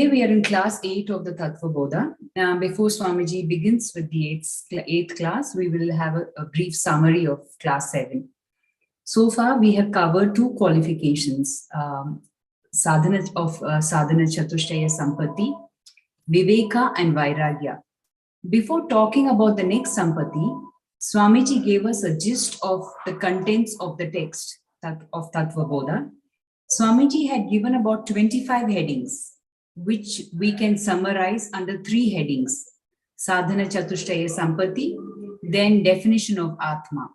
we are in class 8 of the Tattvabodha. Before Swamiji begins with the 8th class, we will have a brief summary of class 7. So far, we have covered 2 qualifications, sadhana chatushtaya sampatti, viveka and vairagya. Before talking about the next sampatti, Swamiji gave us a gist of the contents of the text of Tattvabodha. Swamiji had given about 25 headings, which we can summarize under 3 headings: sadhana chatushtaya sampatti, then definition of Atma.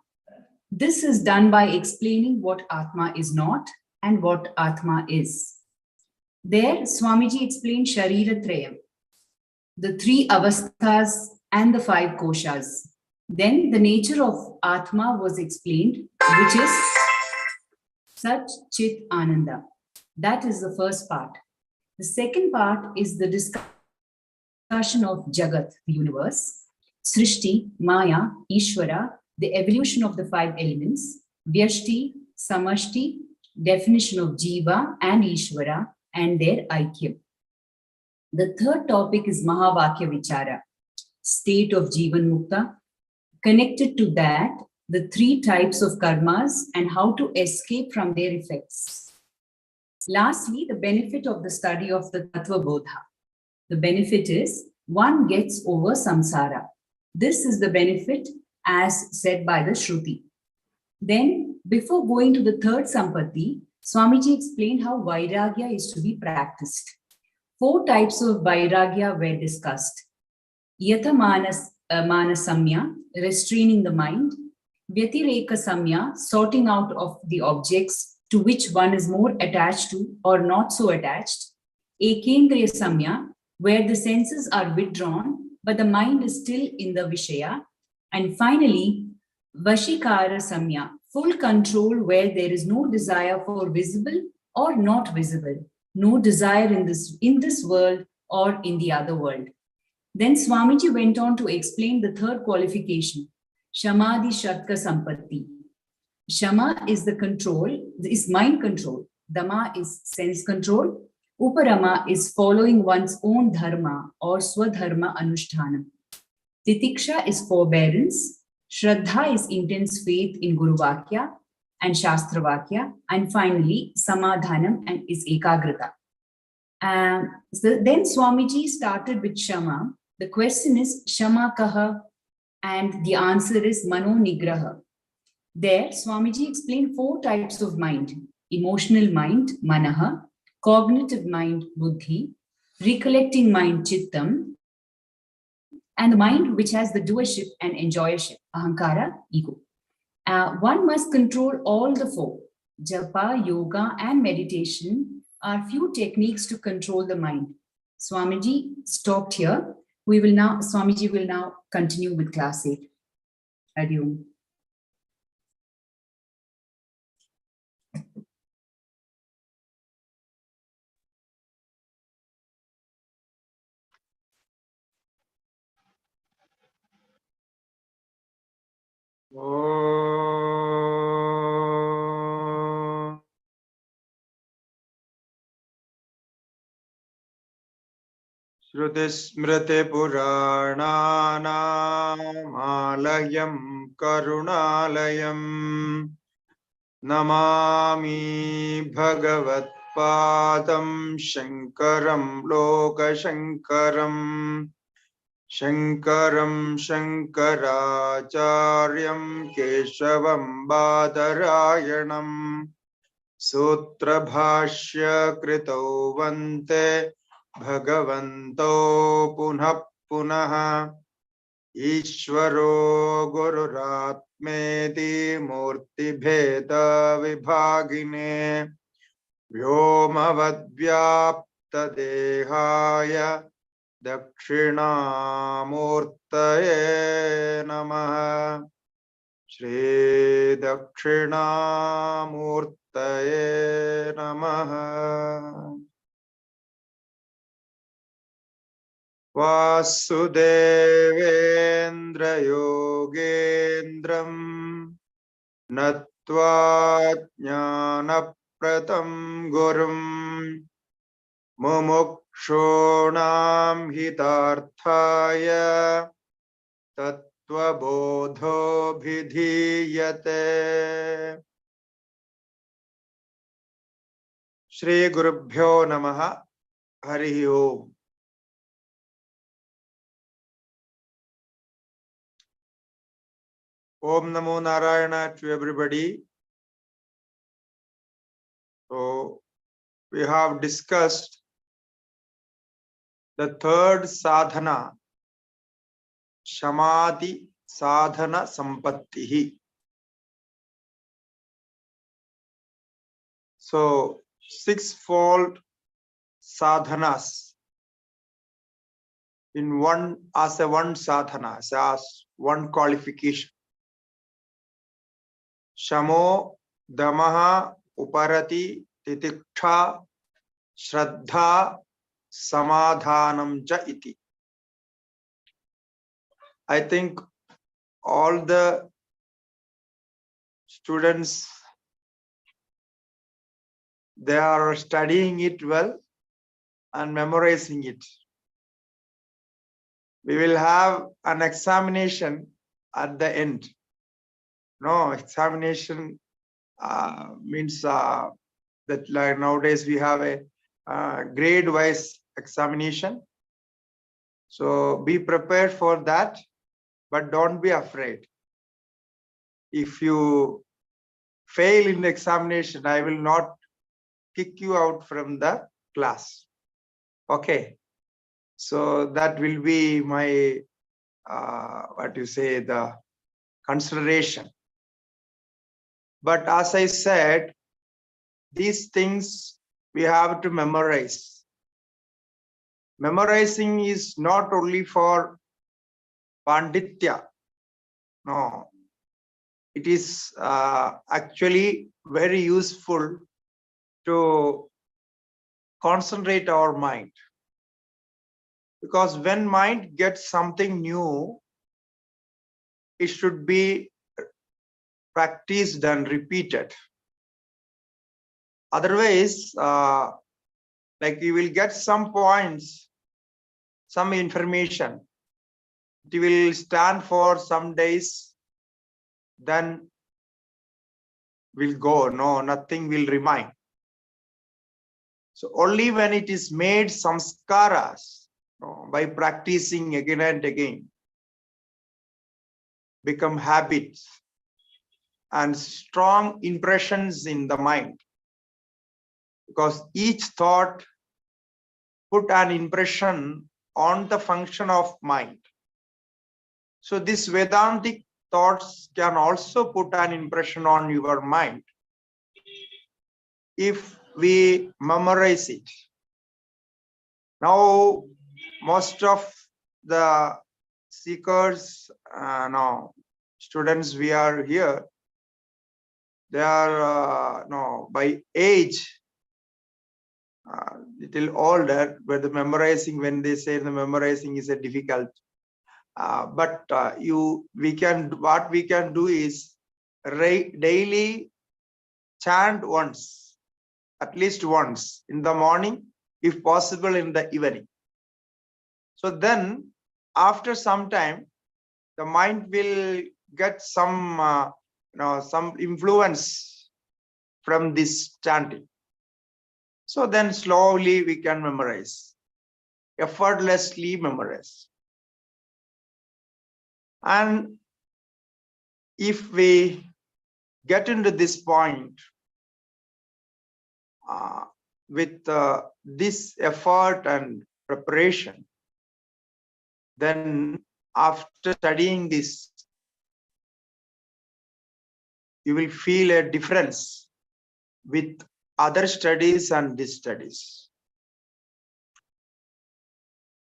This is done by explaining what Atma is not and what Atma is. There, Swamiji explained Sharira Trayam, the 3 avasthas and the 5 koshas. Then the nature of Atma was explained, which is Sat Chit Ananda. That is the first part. The second part is the discussion of Jagat, the universe, Srishti, Maya, Ishvara, the evolution of the 5 elements, Vyashti, Samashti, definition of Jiva and Ishvara, and their Aikyam. The third topic is Mahavakya Vichara, state of Jivan Mukta. Connected to that, the 3 types of karmas and how to escape from their effects. Lastly, the benefit of the study of the Tattvabodha. The benefit is one gets over samsara. This is the benefit as said by the Shruti. Then, before going to the third sampatti, Swamiji explained how vairagya is to be practiced. 4 types of vairagya were discussed. Yatha manasamya, restraining the mind. Vyatireka samya, sorting out of the objects to which one is more attached to or not so attached. Ekendriya samya, where the senses are withdrawn, but the mind is still in the Vishaya. And finally, Vashikara samya, full control where there is no desire for visible or not visible, no desire in this world or in the other world. Then Swamiji went on to explain the third qualification, Shamadhi Shatka Sampatti. Shama is the control, is mind control. Dama is sense control. Uparama is following one's own dharma or swadharma anushtanam. Titiksha is forbearance. Shraddha is intense faith in Guru Vakya and Shastra Vakya. And finally, Samadhanam and is Ekagrata. So then Swamiji started with Shama. The question is Shama Kaha, and the answer is Mano Nigraha. There, Swamiji explained 4 types of mind: emotional mind, Manaha, cognitive mind, Buddhi, recollecting mind, Chittam, and the mind which has the doership and enjoyership, Ahankara, ego. One must control all the 4. Japa, yoga, and meditation are few techniques to control the mind. Swamiji stopped here. Swamiji will now continue with class 8. Adiom. Shruti smriti purananam alayam karunalayam namami bhagavat padam shankaram lokashankaram shankaram shankaracharyam keshavam badarayanam sutra bhashya krito vante Bhagavanto punah punah Ishvaro Gururatmeti Murti Bheda Vibhagine Vyomavadvyapta Dehaya Dakshinamurtaye Namaha Shri Dakshinamurtaye Namaha Vasudevendra Yogendram Natva Jnana Pratam Gurum Mumukshumannamataye Shonam hitarthaya Tattvabodho bhidhiyate. Shri Gurubhyo Namaha. Hari Om. Om Namo Narayana to everybody. So we have discussed the third sadhana, Samadhi sadhana sampattihi. So sixfold sadhanas in one, as a one sadhana, as one qualification. Shamo, Damaha, Uparati, Titiksha, Shraddha, Samadhanam cha iti. I think all the students, they are studying it well and memorizing it. We will have an examination at the end. No, examination means that like nowadays we have a grade-wise examination. So be prepared for that, but don't be afraid. If you fail in the examination, I will not kick you out from the class. Okay. So that will be my, the consideration. But as I said, these things we have to memorize. Memorizing is not only for Panditya. No, it is actually very useful to concentrate our mind. Because when mind gets something new, it should be practiced and repeated. Otherwise, like you will get some points, some information. It will stand for some days, then will go. No, nothing will remain. So only when it is made samskaras, by practicing again and again, become habits and strong impressions in the mind. Because each thought put an impression on the function of mind. So this Vedantic thoughts can also put an impression on your mind if we memorize it. Now, most of the seekers, students we are here, they are by age little older, but the memorizing, when they say the memorizing is a difficult. What we can do is daily chant once, at least once in the morning, if possible in the evening. So then after some time, the mind will get some some influence from this chanting. So then slowly we can memorize, effortlessly memorize. And if we get into this point with this effort and preparation, then after studying this, you will feel a difference with other studies and these studies.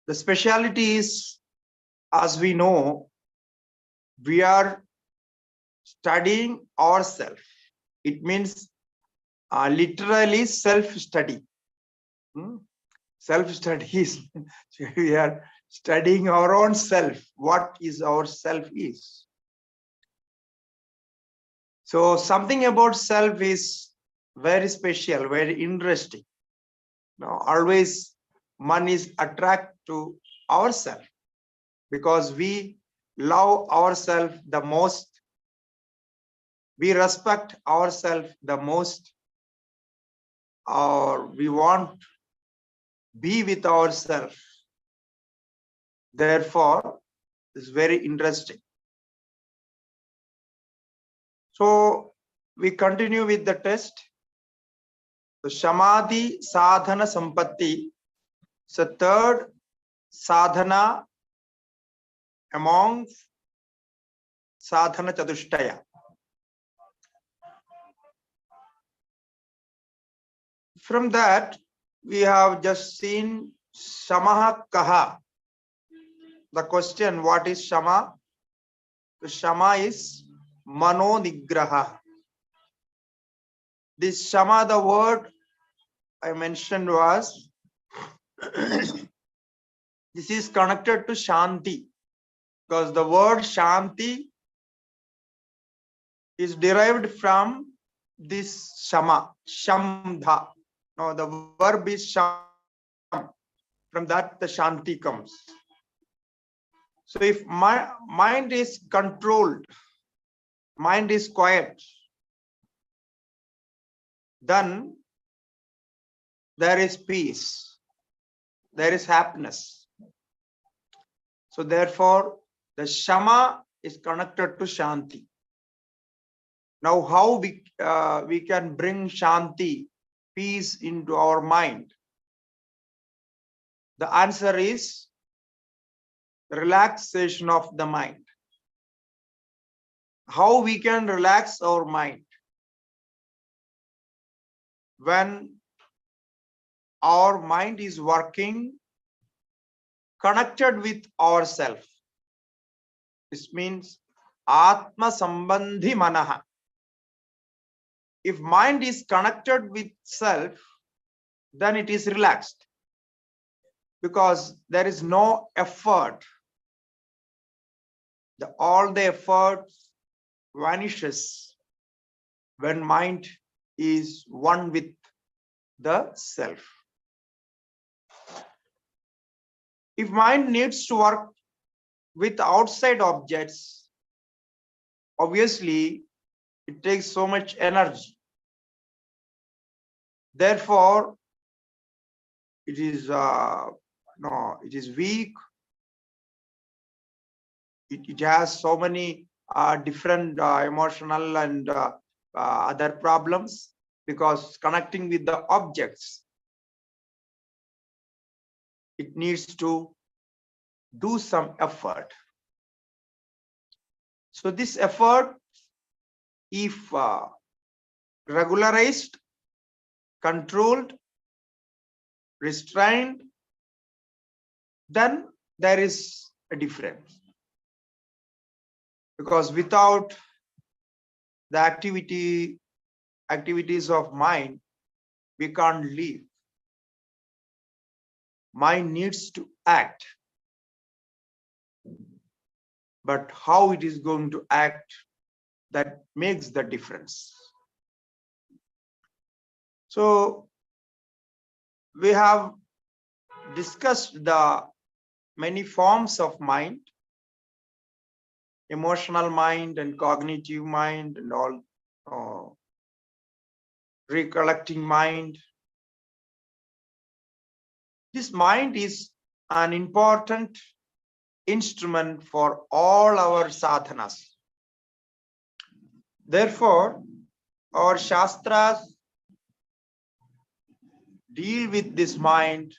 The speciality is, as we know, we are studying ourselves. It means literally self-study. Self-study is we are studying our own self, what is our self is. So something about self is very special, very interesting. Now, always man is attracted to ourselves because we love ourselves the most, we respect ourselves the most, or we want be with ourselves. Therefore, it's very interesting. So we continue with the test. So Samadhi Sadhana Sampatti is the third sadhana among sadhana chatushtaya. From that, we have just seen Shamaha Kaha. The question, what is Shama? The Shama is Mano Nigraha. This Shama, the word I mentioned was, this is connected to Shanti, because the word Shanti is derived from this Shama, Shamdha. No, the verb is Sham. From that, the Shanti comes. So if my mind is controlled, mind is quiet, then there is peace, there is happiness. So therefore, the Shama is connected to Shanti. Now, how we can bring Shanti, peace into our mind? The answer is relaxation of the mind. How we can relax our mind? When our mind is working connected with ourselves. This means Atma Sambandhi Manaha. If mind is connected with self, then it is relaxed, because there is no effort. All the effort vanishes when mind is one with the self. If mind needs to work with outside objects, obviously it takes so much energy. Therefore, it is it is weak. It has so many different emotional and other problems, because connecting with the objects, it needs to do some effort. So this effort, if regularized, controlled, restrained, then there is a difference. Because without the activities of mind, we can't live. Mind needs to act. But how it is going to act, that makes the difference. So we have discussed the many forms of mind, emotional mind and cognitive mind and all, recollecting mind. This mind is an important instrument for all our sadhanas. Therefore, our Shastras deal with this mind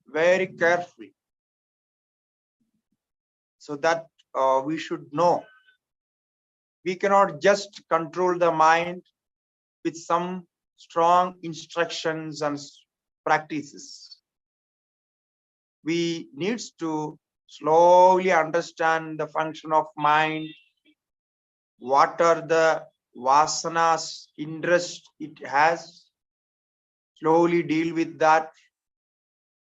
very carefully, so that we should know. We cannot just control the mind with some strong instructions and practices. We need to slowly understand the function of mind, what are the vasanas, interest it has, slowly deal with that,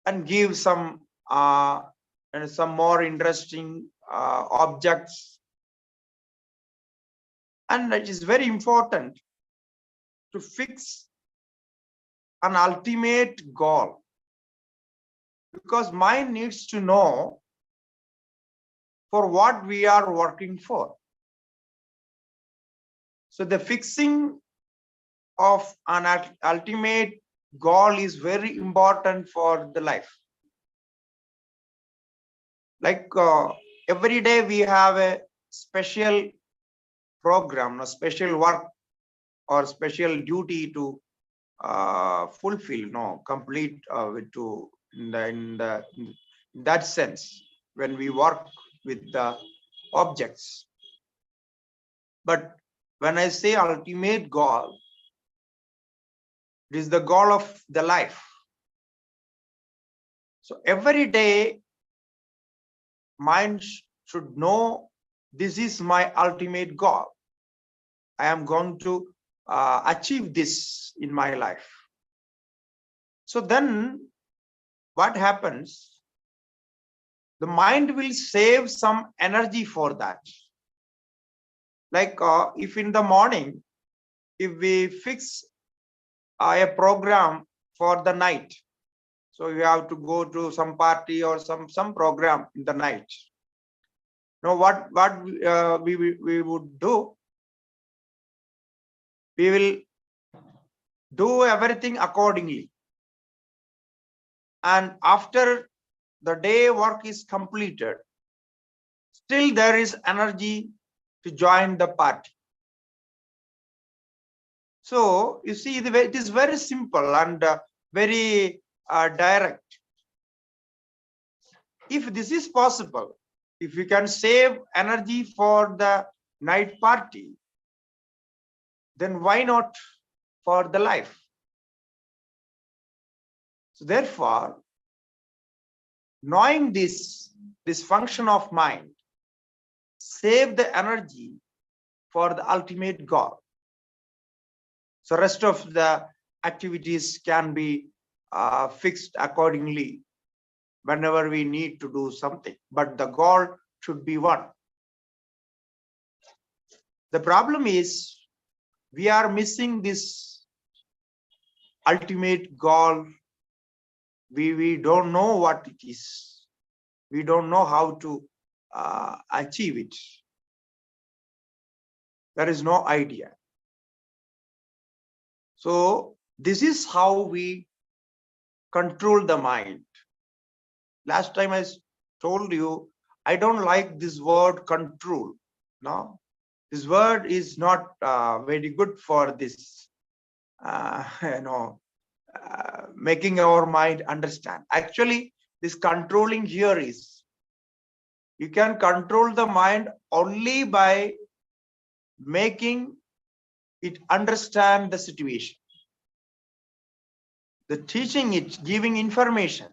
and give some more interesting objects. And it is very important to fix an ultimate goal. Because mind needs to know for what we are working for. So the fixing of an ultimate goal is very important for the life. Like every day we have a special program, a special work or special duty to fulfill, complete in that sense when we work with the objects. But when I say ultimate goal, it is the goal of the life. So every day, mind should know this is my ultimate goal. I am going to achieve this in my life. So then what happens? The mind will save some energy for that. Like if in the morning, if we fix a program for the night, so you have to go to some party or some program in the night. Now what we would do? We will do everything accordingly. And after the day work is completed, still there is energy to join the party. So you see, it is very simple and very direct. If this is possible, if we can save energy for the night party, then why not for the life? So therefore, knowing this function of mind, save the energy for the ultimate goal. So rest of the activities can be fixed accordingly whenever we need to do something, but the goal should be one. The problem is we are missing this ultimate goal. We don't know what it is. We don't know how to achieve it. There is no idea. So this is how we control the mind. Last time I told you, I don't like this word control. No, this word is not very good for this, making our mind understand. Actually, this controlling here is, you can control the mind only by making it understand the situation. The teaching it, giving information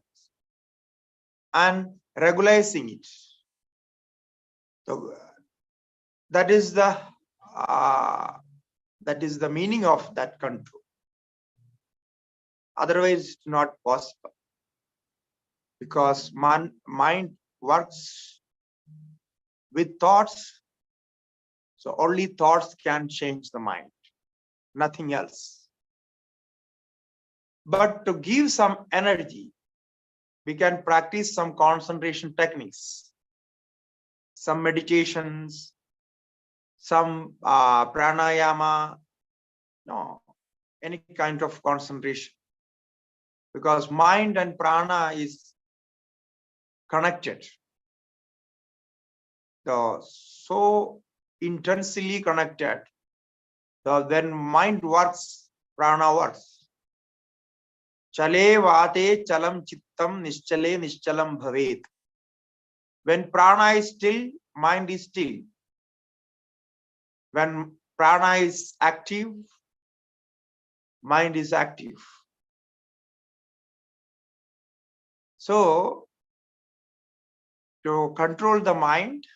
and regularizing it. So that is the meaning of that control. Otherwise, it's not possible, because mind works with thoughts. So only thoughts can change the mind, nothing else. But to give some energy, we can practice some concentration techniques, some meditations, some pranayama, any kind of concentration, because mind and prana is connected. So intensely connected. So when mind works, prana works. Chale vate chalam chittam nischale nischalam bhavet. When prana is still, mind is still. When prana is active, mind is active. So to control the mind,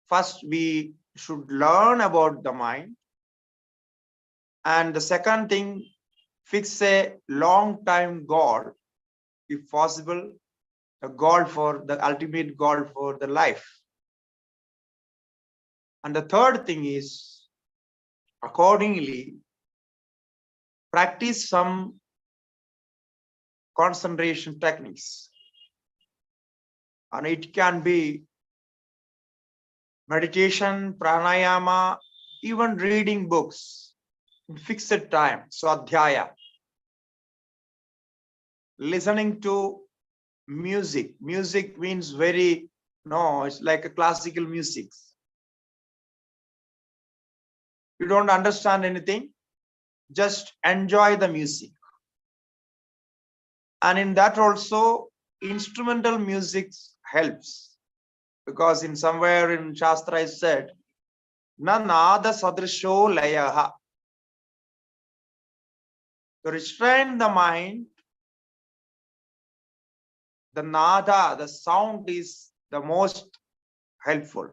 first we should learn about the mind. And the second thing, fix a long time goal, if possible, the goal for the ultimate goal for the life. And the third thing is, accordingly, practice some concentration techniques. And it can be meditation, pranayama, even reading books in fixed time, swadhyaya. Listening to music. Music means it's like a classical music. You don't understand anything, just enjoy the music. And in that also, instrumental music helps, because in somewhere in Shastra is said, na nada sadrisho layaha. To restrain the mind, the nada, the sound is the most helpful.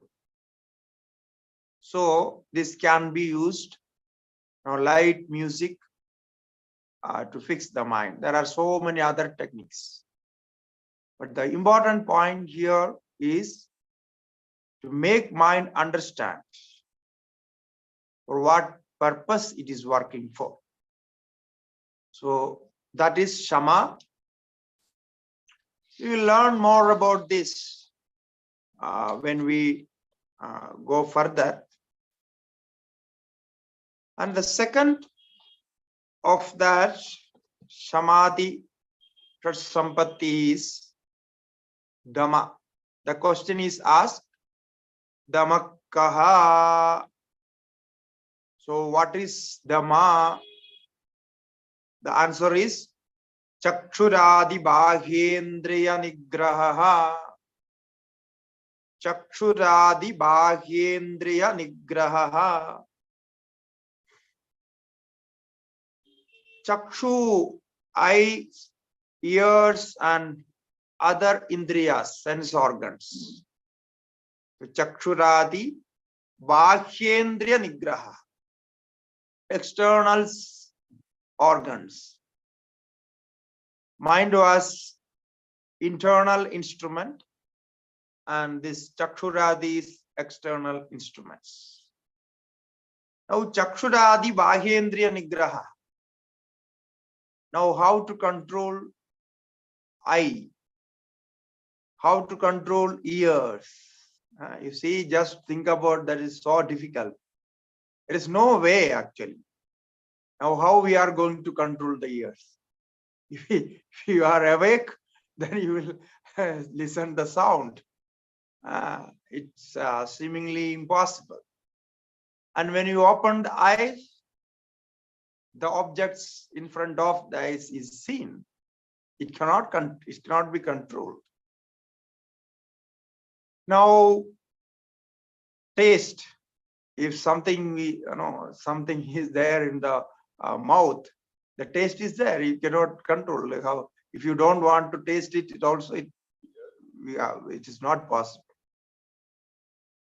So this can be used, light music, to fix the mind. There are so many other techniques. But the important point here is to make mind understand for what purpose it is working for. So that is Shama. We will learn more about this when we go further. And the second of that Samadhi Sampatti is Dhamma. The question is asked, Dhammakaha. So what is Dhamma? The answer is Chakshuradi Bhagyendriya Nigraha. Chakshuradi Bhagyendriya Nigraha. Chakshu, eyes, ears, and other indriyas, sense organs. Chakshuradi Bhagyendriya Nigraha. External organs. Mind was internal instrument, and this Chakshuradi is external instruments. Now Chakshuradi Bhagyendriya Nigraha. Now how to control eye? How to control ears? You see, just think about that is so difficult. There is no way actually. Now how we are going to control the ears? If you are awake, then you will listen the sound. It's seemingly impossible. And when you open the eyes, the objects in front of the eyes is seen. It cannot be controlled. Now, taste. If something something is there in the mouth, the taste is there. You cannot control. Like how if you don't want to taste it, it is not possible.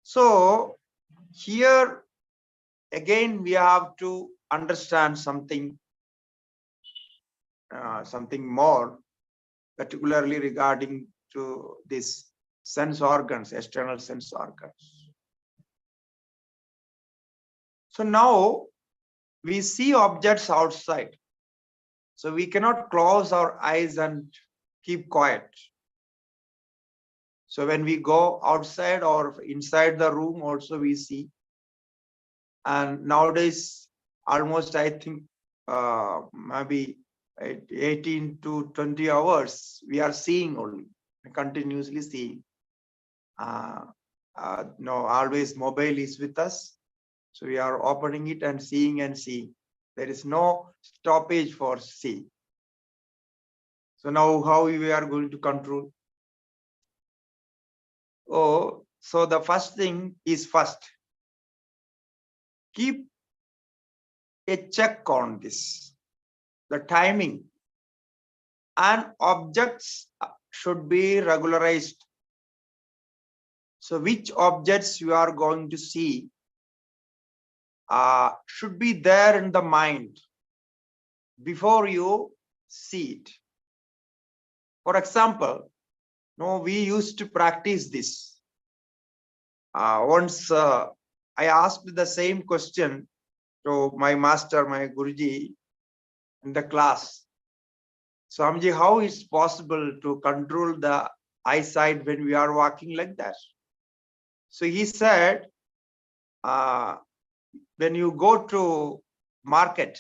So here again we have to understand something more, particularly regarding to this sense organs, external sense organs. So now we see objects outside. So we cannot close our eyes and keep quiet. So when we go outside or inside the room also we see. And nowadays, almost I think maybe 18 to 20 hours, we are seeing only, continuously seeing. Always mobile is with us. So we are opening it and seeing and seeing. There is no stoppage for seeing. So now how we are going to control? Oh, so the first thing is first. Keep a check on this. The timing and objects should be regularized. So which objects you are going to see should be there in the mind before you see it. For example, we used to practice this. Once I asked the same question to my master, my Guruji, in the class. Swamiji, how is possible to control the eyesight when we are walking like that? So he said, when you go to market,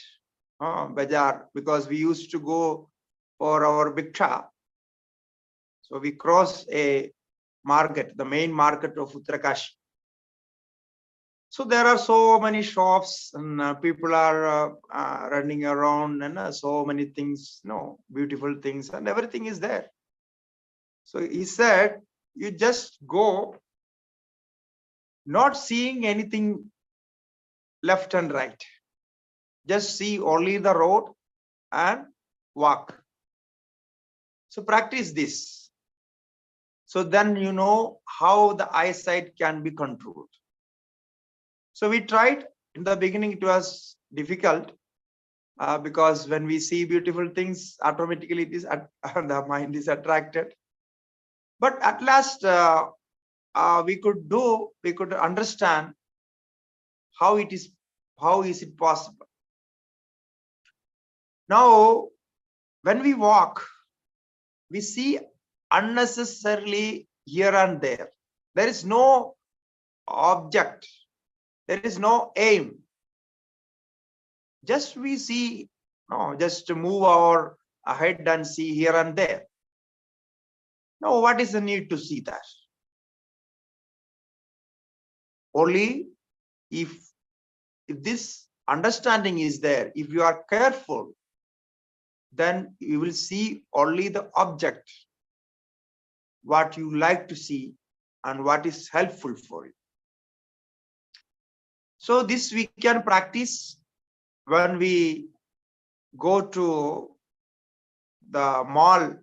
bazaar, because we used to go for our bhiksha, so we cross a market, the main market of Uttarakashi. So there are so many shops and people are running around and so many things, beautiful things and everything is there. So he said, you just go, not seeing anything left and right. Just see only the road and walk. So practice this. So then you know how the eyesight can be controlled. So we tried. In the beginning, it was difficult because when we see beautiful things, automatically it is the mind is attracted. But at last, we could understand how is it possible. Now, when we walk, we see unnecessarily here and there. There is no object. There is no aim. Just we see, just to move our head and see here and there. Now, what is the need to see that? Only if this understanding is there, if you are careful, then you will see only the object, what you like to see and what is helpful for you. So this we can practice when we go to the mall,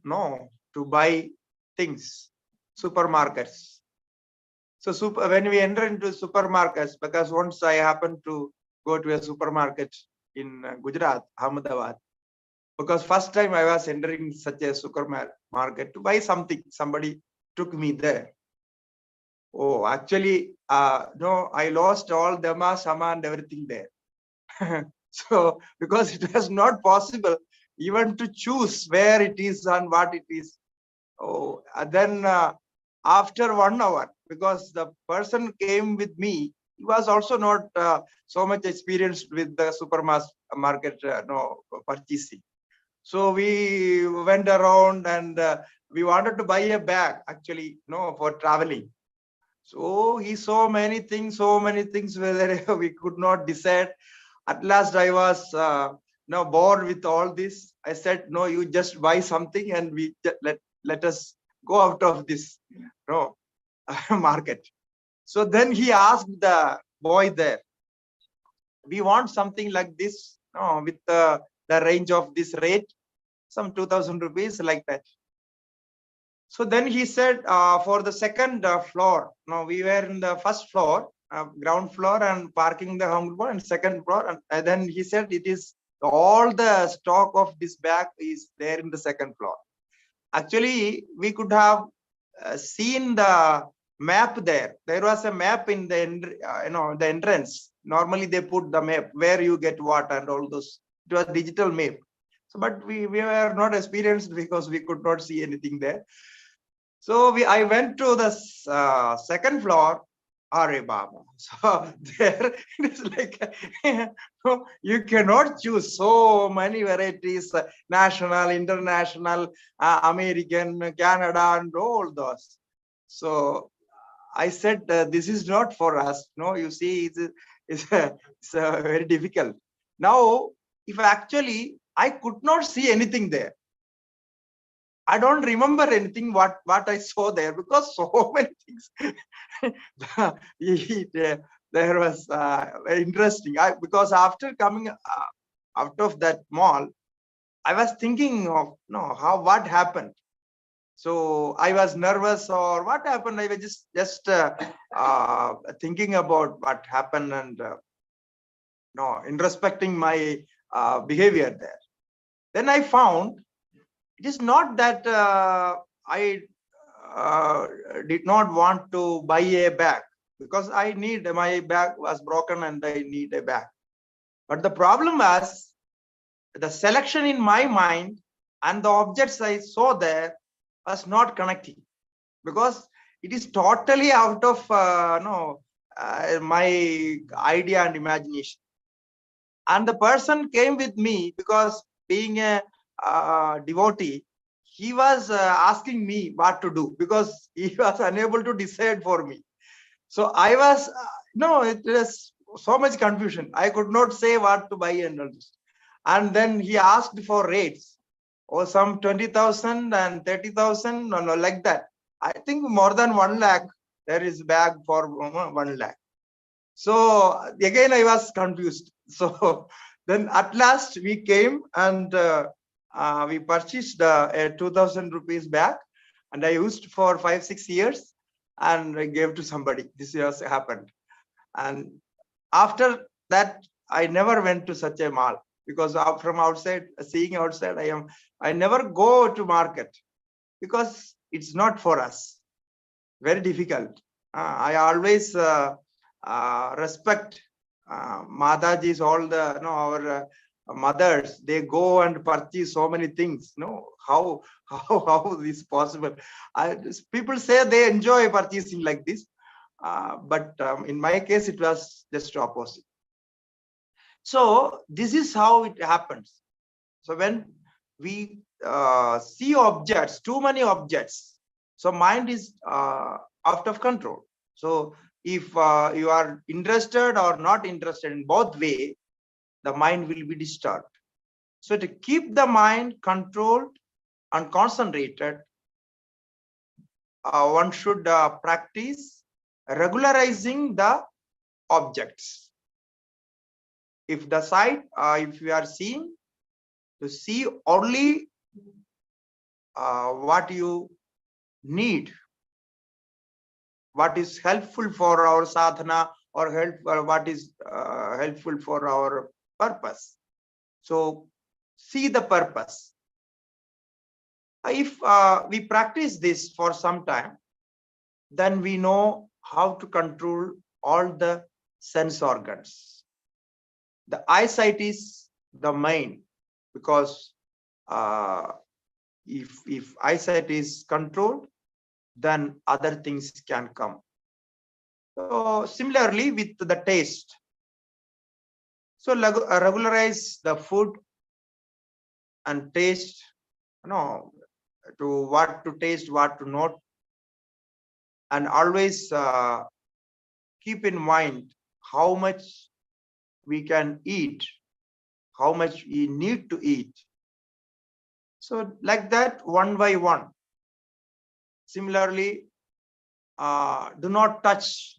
to buy things, supermarkets. So when we enter into supermarkets, because once I happened to go to a supermarket in Gujarat, Ahmedabad, because first time I was entering such a supermarket to buy something, somebody took me there. Oh, actually, no, I lost all Dhamma, Sama and everything there. So, because it was not possible even to choose where it is and what it is. Oh, then after 1 hour, because the person came with me, he was also not so much experienced with the supermarket purchasing. So we went around and we wanted to buy a bag, actually, for traveling. So he saw many things whether we could not decide. At last I was bored with all this. I said, no, you just buy something and we let us go out of this market. So then he asked the boy there, we want something like this, with the range of this rate, some 2,000 rupees like that. So then he said, for the second floor, we were in the first floor, ground floor, and parking the home floor, and second floor. And then he said, it is all the stock of this bag is there in the second floor. Actually, we could have seen the map there. There was a map in the the entrance. Normally they put the map where you get what and all those. It was digital map. So, but we were not experienced because we could not see anything there. So I went to the second floor. Hare Baba. So there it is like you cannot choose so many varieties, national, international, American, Canada, and all those. So I said, this is not for us. No, you see, it's very difficult. Now, if actually I could not see anything there, I don't remember anything what I saw there because so many things. There was very interesting. Because after coming out of that mall, I was thinking of what happened. So I was nervous or what happened. I was just thinking about what happened and introspecting my behavior there. Then I found it is not that I did not want to buy a bag because my bag was broken and I need a bag. But the problem was the selection in my mind and the objects I saw there was not connecting, because it is totally out of my idea and imagination. And the person came with me because being a devotee, he was asking me what to do because he was unable to decide for me. So I was, it was so much confusion. I could not say what to buy and all this. And then he asked for rates, or some 20,000 and 30,000, no, like that. I think more than 1 lakh, there is bag for 1 lakh. So again, I was confused. So then at last we came and we purchased a 2,000 rupees bag, and I used for 5-6 years and I gave to somebody. This has happened. And after that, I never went to such a mall, because from outside, seeing outside, I never go to market because it's not for us. Very difficult. I always respect Mataji's, all the our mothers. They go and purchase so many things. How this is possible? People say they enjoy purchasing like this, but in my case, it was just opposite. So this is how it happens. So when we see objects, too many objects, so mind is out of control. So if you are interested or not interested, in both way, the mind will be disturbed. So to keep the mind controlled and concentrated, one should practice regularizing the objects. If the sight, if you are seeing, to see only what you need, what is helpful for our sadhana, or what is helpful for our purpose. So see the purpose. If we practice this for some time, then we know how to control all the sense organs. The eyesight is the main, because if eyesight is controlled, then other things can come. So similarly with the taste. So regularize the food and taste, to what to taste, what to not, and always keep in mind how much we can eat, how much we need to eat. So like that, one by one. Similarly, do not touch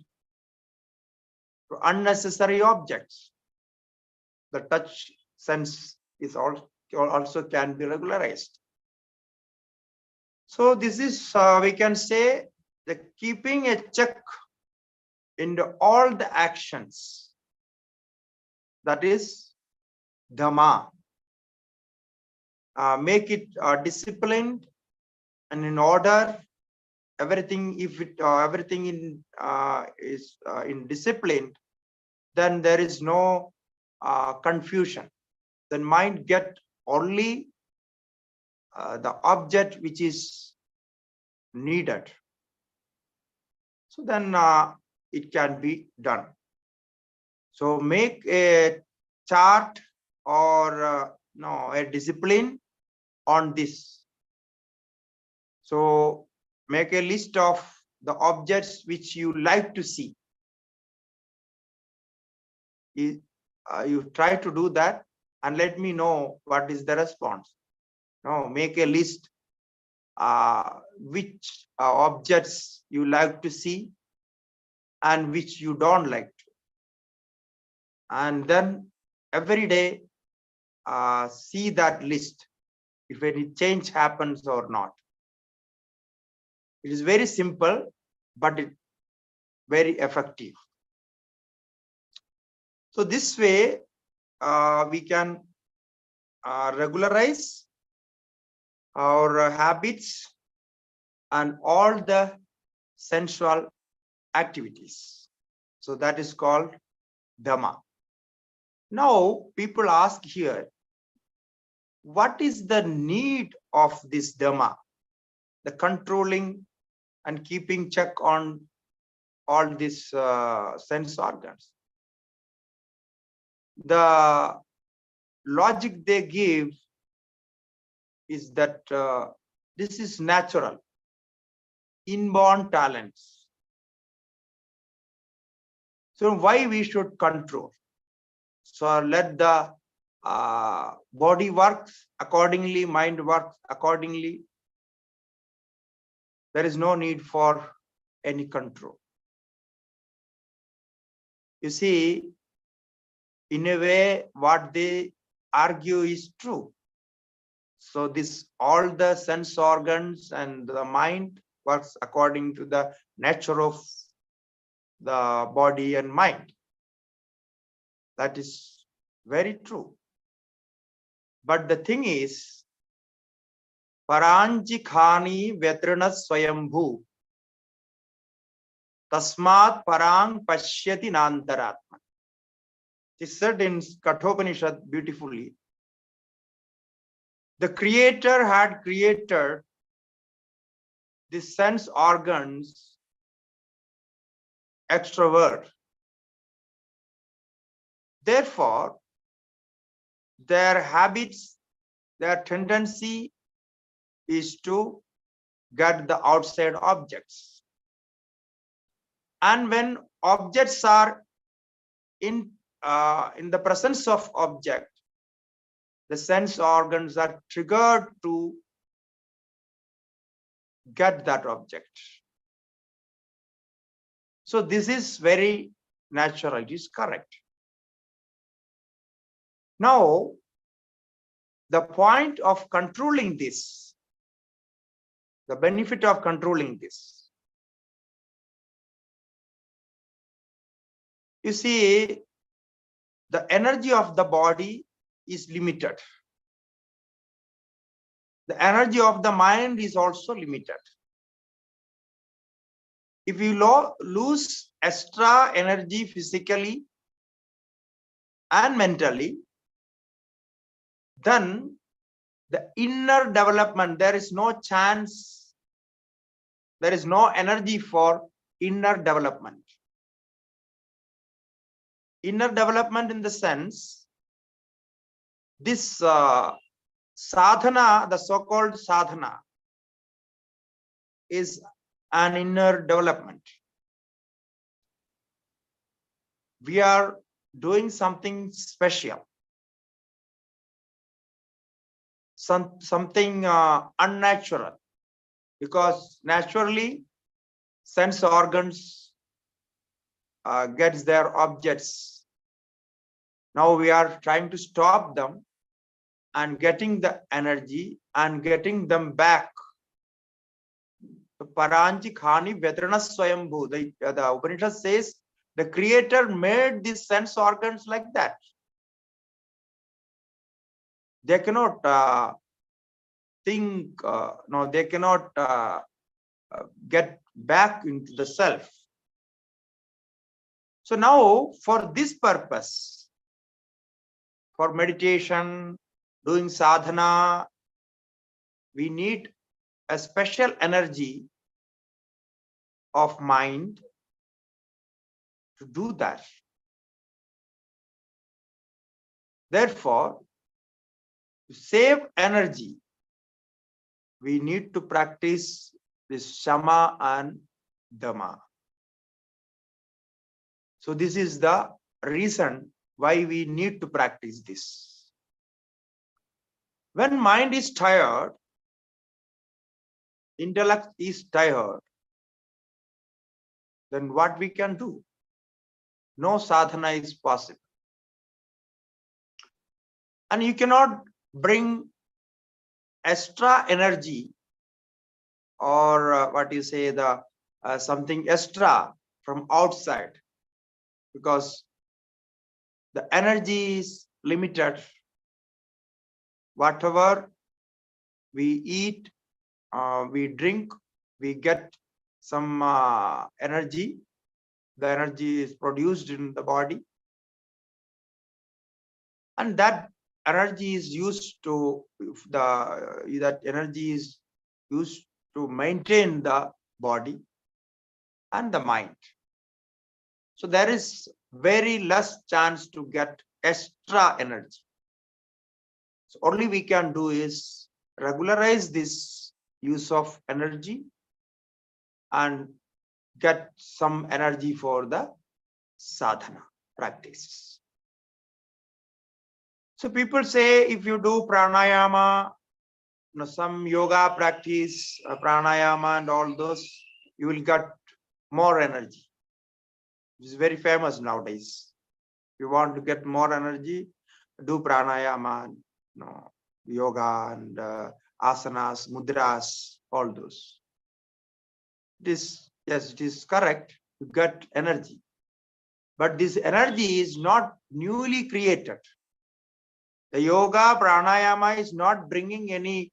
unnecessary objects. The touch sense is also can be regularized. So this is, we can say, the keeping a check into all the actions. That is Dhamma. Make it disciplined and in order. Everything, if everything is in discipline, then there is no confusion. Then mind get only the object which is needed. So then it can be done. So make a chart or a discipline on this. So make a list of the objects which you like to see. You try to do that and let me know what is the response. Make a list which objects you like to see and which you don't like to. And then every day see that list, if any change happens or not. It is very simple, but very effective. So this way, we can regularize our habits and all the sensual activities. So that is called Dhamma. Now, people ask here, what is the need of this Dhamma, the controlling and keeping check on all these sense organs. The logic they give is that this is natural, inborn talents. So why we should control? So let the body works accordingly, mind works accordingly. There is no need for any control. You see, in a way, what they argue is true. So this, all the sense organs and the mind works according to the nature of the body and mind. That is very true. But the thing is, Paranjikhani Vetrana Swayambhu Tasmat Parang Pashyati Nantaratma. It is said in Kathopanishad beautifully. The Creator had created the sense organs extrovert. Therefore, their habits, their tendency is to get the outside objects. And when objects are in the presence of object, the sense organs are triggered to get that object. So this is very natural, it is correct. Now, the point of controlling this, the benefit of controlling this, you see, the energy of the body is limited. The energy of the mind is also limited. If you lose extra energy physically and mentally, then the inner development, there is no chance, there is no energy for inner development. Inner development in the sense, this sadhana, the so-called sadhana, is an inner development. We are doing something special, something unnatural, because naturally sense organs gets their objects. Now we are trying to stop them and getting the energy and getting them back. Paranji Khani Vetrana Swayambhu. The Upanishad says the Creator made these sense organs like that. They cannot think, no, they cannot get back into the self. So now, for this purpose, for meditation, doing sadhana, we need a special energy of mind to do that. Therefore, to save energy, we need to practice this Shama and Dhamma. So this is the reason why we need to practice this. When mind is tired, intellect is tired, then what we can do? No sadhana is possible. And you cannot bring extra energy or what you say, the something extra from outside, because the energy is limited. Whatever we eat, we drink, we get some energy. The energy is produced in the body, and that energy is used to that energy is used to maintain the body and the mind. So there is very less chance to get extra energy. So only we can do is regularize this use of energy and get some energy for the sadhana practices. So people say if you do pranayama, some yoga practice, pranayama and all those, you will get more energy. It's very famous nowadays. If you want to get more energy, do pranayama, yoga and asanas, mudras, all those. Yes, it is correct to get energy. But this energy is not newly created. The yoga, pranayama is not bringing any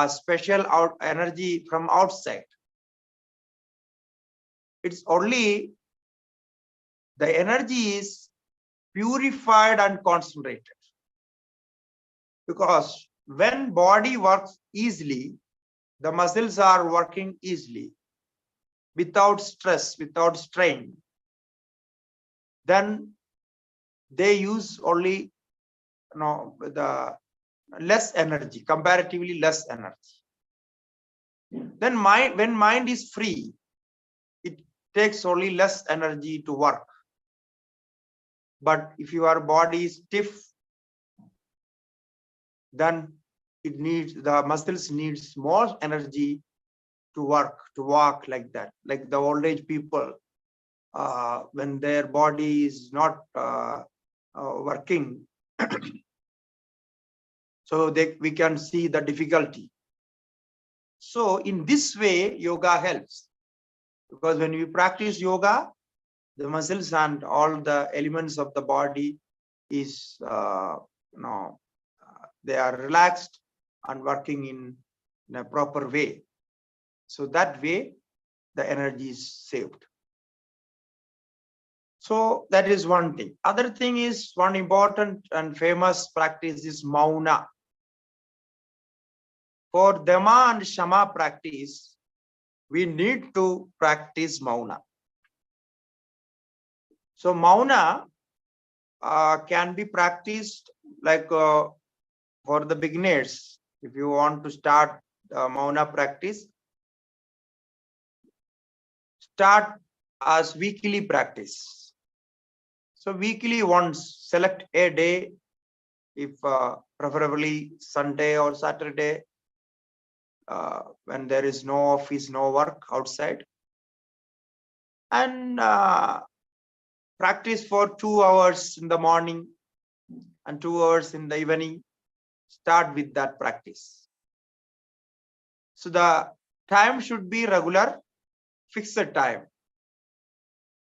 special energy from outside. It's only the energy is purified and concentrated. Because when body works easily, the muscles are working easily, without stress, without strain, then they use only the less energy, comparatively less energy. Then when mind is free, it takes only less energy to work. But if your body is stiff, then the muscles needs more energy to work, to walk like that. Like the old age people, when their body is not working, so we can see the difficulty. So in this way, yoga helps. Because when we practice yoga, the muscles and all the elements of the body is, they are relaxed and working in a proper way. So that way, the energy is saved. So that is one thing. Other thing is, one important and famous practice is mauna. For Dhamma and Shama practice, we need to practice mauna. So mauna can be practiced like for the beginners. If you want to start mauna practice, start as weekly practice. So weekly once, select a day, if preferably Sunday or Saturday, when there is no office, no work outside, and practice for 2 hours in the morning and 2 hours in the evening. Start with that practice. So the time should be regular, fixed time.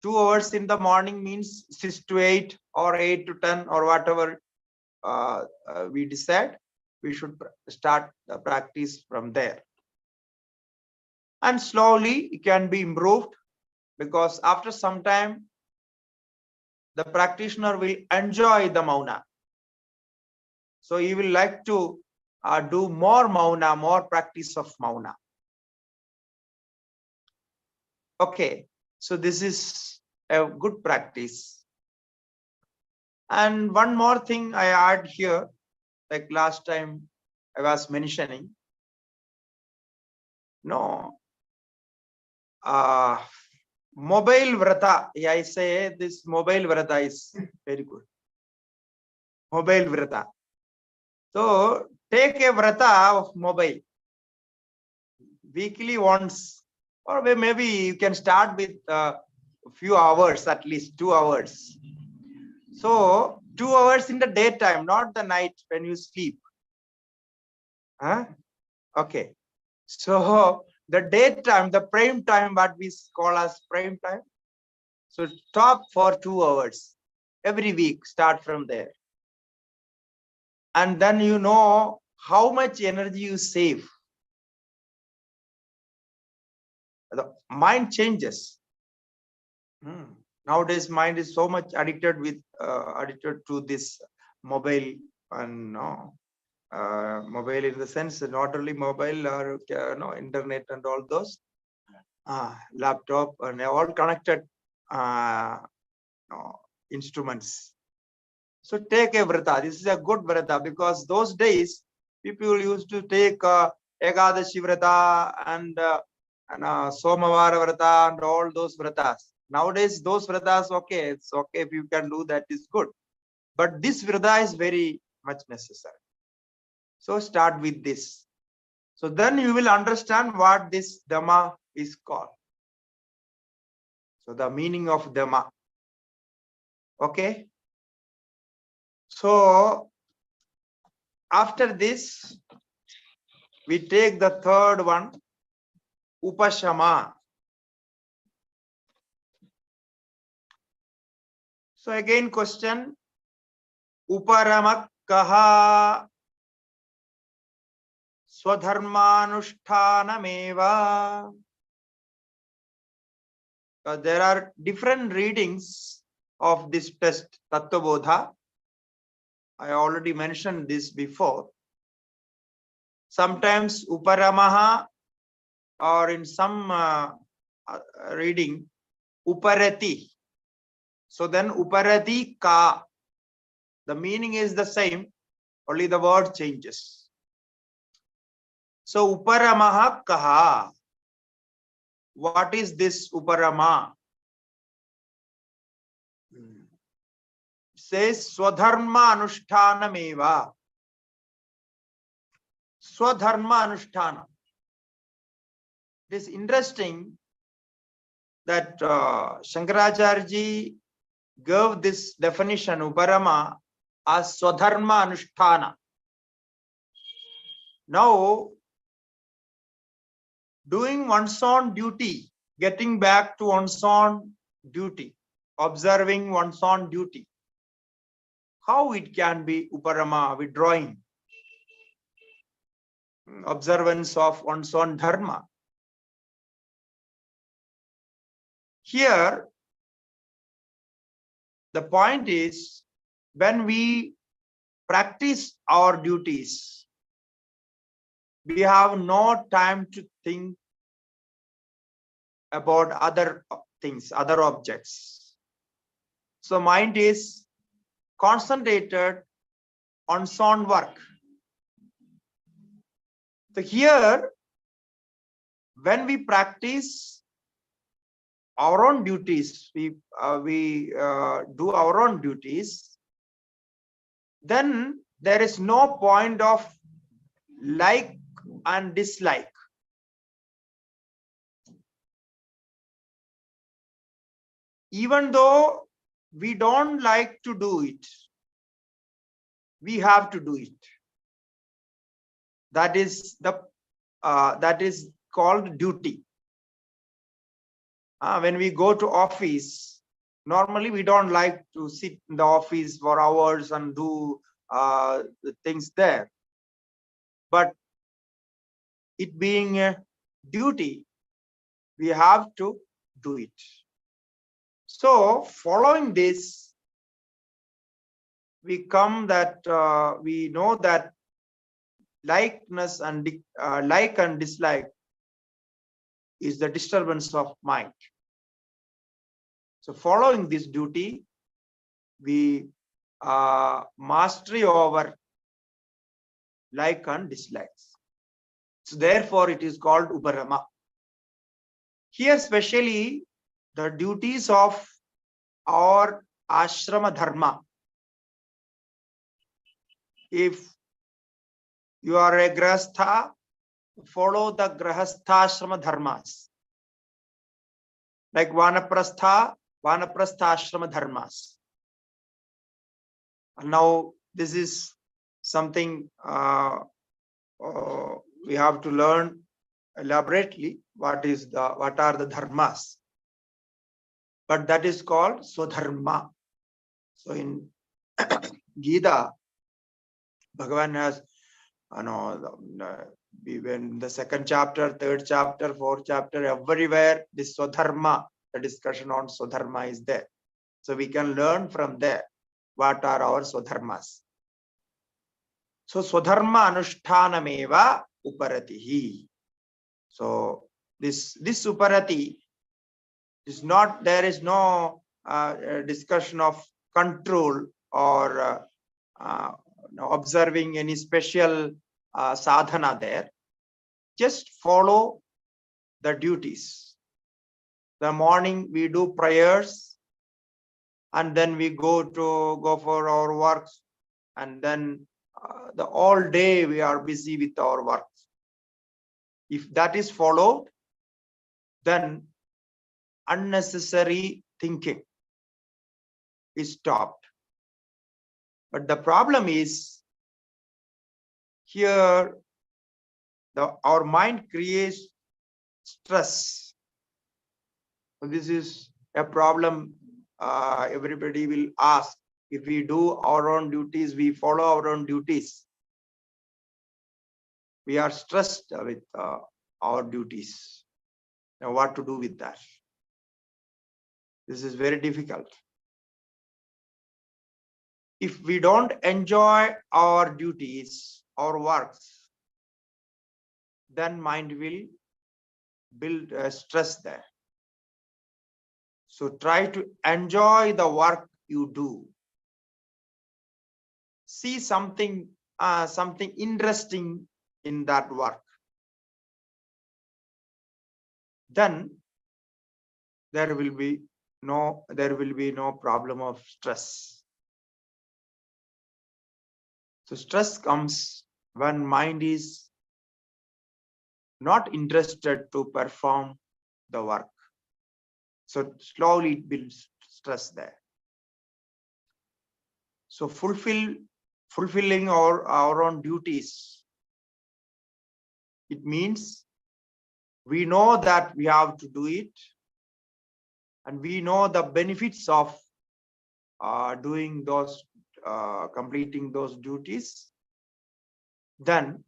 2 hours in the morning means 6 to 8 or 8 to 10 or whatever we decide. We should start the practice from there. And slowly it can be improved, because after some time, the practitioner will enjoy the mauna. So he will like to do more mauna, more practice of mauna. Okay, so this is a good practice. And one more thing I add here, like last time I was mentioning, mobile vrata. Yeah, I say this mobile vrata is very good. Mobile vrata. So take a vrata of mobile weekly once, or maybe you can start with a few hours, at least 2 hours. So 2 hours in the daytime, not the night when you sleep. Okay. So the daytime, the prime time, what we call as prime time. So stop for 2 hours every week. Start from there. And then you know how much energy you save. The mind changes. Nowadays, mind is so much addicted to this mobile and mobile in the sense not only mobile or internet and all those laptop and all connected instruments. So take a vrata. This is a good vrata because those days people used to take Ekadashi vrata and Somavara vrata and all those vratas. Nowadays those vratas, okay, it's okay if you can do that, is good. But this vrata is very much necessary. So start with this. So then you will understand what this Dhamma is called. So the meaning of Dhamma. Okay. So after this, we take the third one, Upashama. So again question, Uparamak kaha swadharmanushtanameva. There are different readings of this test, Tattvabodha. I already mentioned this before. Sometimes Uparamaha, or in some reading, Uparati. So then Uparati ka. The meaning is the same, only the word changes. So Uparamaha kaha. What is this Uparama? It says Swadharma Anushtanameva. Swadharma Anushtana. It is interesting that Shankaracharya ji gave this definition, Uparama, as Swadharma Anushtana. Now, doing one's own duty, getting back to one's own duty, observing one's own duty, how it can be Uparama, withdrawing, observance of one's own dharma. Here, the point is, when we practice our duties, we have no time to think about other things, other objects. So mind is concentrated on its own work. So here, when we practice our own duties, we do our own duties, then there is no point of like and dislike. Even though we don't like to do it, we have to do it. That is called duty. When we go to office, normally we don't like to sit in the office for hours and do the things there. But it being a duty, we have to do it. So following this, we come that we know that likeness and like and dislike is the disturbance of mind. So following this duty, we mastery over like and dislikes. So therefore it is called Uparama. Here especially the duties of our ashrama dharma. If you are a grahastha, follow the grahasthashrama dharmas. Like vanaprastha ashrama dharmas. Now this is something we have to learn elaborately. What are the dharmas? But that is called Swadharma. So in Gita, Bhagavan has, even the second chapter, third chapter, fourth chapter, everywhere this Swadharma, the discussion on Swadharma is there. So we can learn from there what are our Swadharmas. So swadharma anushtanameva uparatihi. So this uparati is not, there is no discussion of control or observing any special sadhana there. Just follow the duties. The morning we do prayers, and then we go for our works, and then the all day we are busy with our works. If that is followed, then unnecessary thinking is stopped. But the problem is here, our mind creates stress. So this is a problem. Everybody will ask, if we do our own duties, we follow our own duties, we are stressed with our duties. Now what to do with that? This is very difficult. If we don't enjoy our duties, our works, then mind will build stress there. So try to enjoy the work you do. See something interesting in that work. Then there will be no problem of stress. So stress comes when mind is not interested to perform the work. So slowly it builds stress there. So fulfilling our own duties, it means we know that we have to do it, and we know the benefits of doing those, completing those duties. Then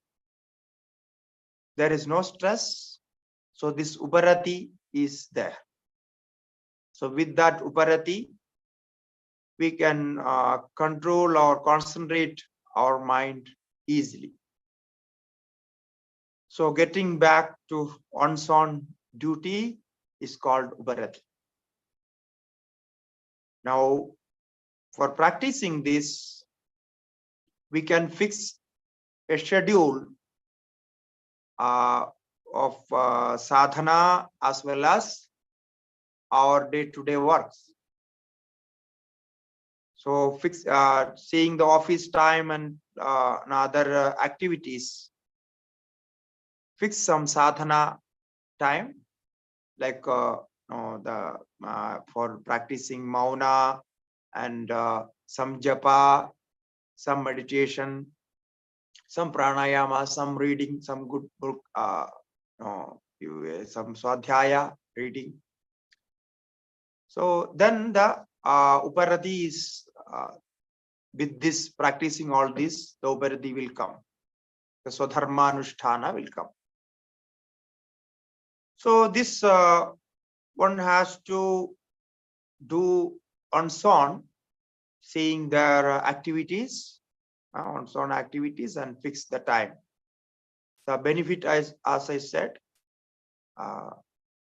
there is no stress. So this uparati is there. So with that uparati, we can control or concentrate our mind easily. So getting back to one's own duty is called uparati. Now, for practicing this, we can fix a schedule of sadhana as well as our day-to-day works. So fix seeing the office time and other activities. Fix some sadhana time, like for practicing mauna and some japa, some meditation, some pranayama, some reading, some good book, some swadhyaya reading. So then the uparati is with this, practicing all this, the uparati will come. The swadharma anusthana will come. So this one has to do one's own, seeing their activities, one's own activities, and fix the time. The benefit, as I said,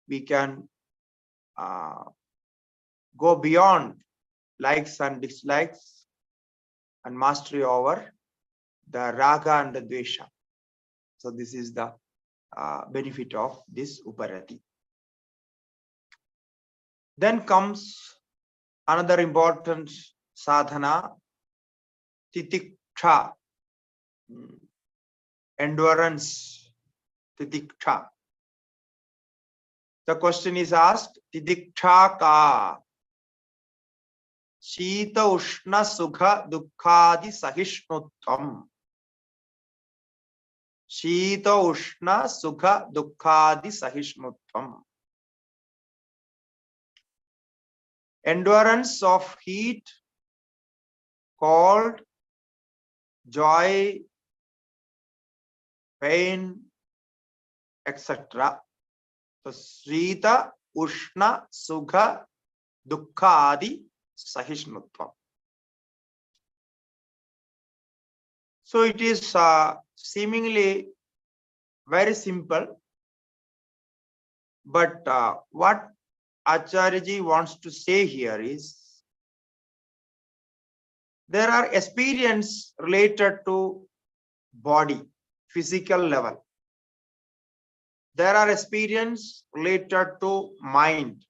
we can go beyond likes and dislikes and mastery over the raga and the dvesha. So this is the benefit of this uparati. Then comes another important sadhana, titiksha, endurance, titiksha. The question is asked, titiksha ka? Shita ushna sukha dukkhadi sahishnutvam. Shita ushna sukha dukkhadi sahishnutvam. Endurance of heat, cold, joy, pain, etc. So Shita ushna sukha dukkhadi sahishnutvam. So it is seemingly very simple, but what Acharya wants to say here is there are experiences related to body, physical level. There are experiences related to mind,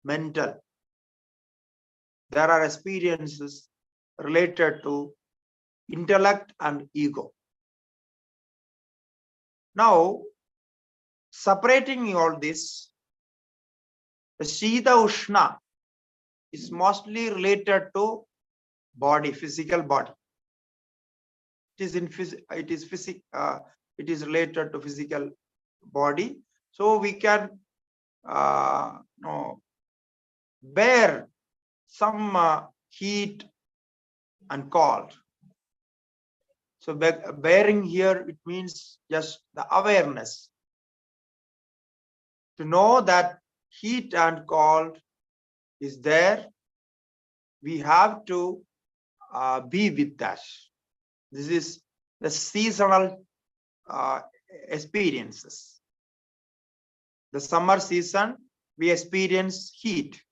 mental. There are experiences related to intellect and ego. Now, separating all this, the Shita Ushna is mostly related to body, physical body. It is related to physical body. So we can bear some heat and cold. So bearing here, it means just the awareness. To know that heat and cold is there, we have to be with that. This is the seasonal experiences. The summer season, we experience heat.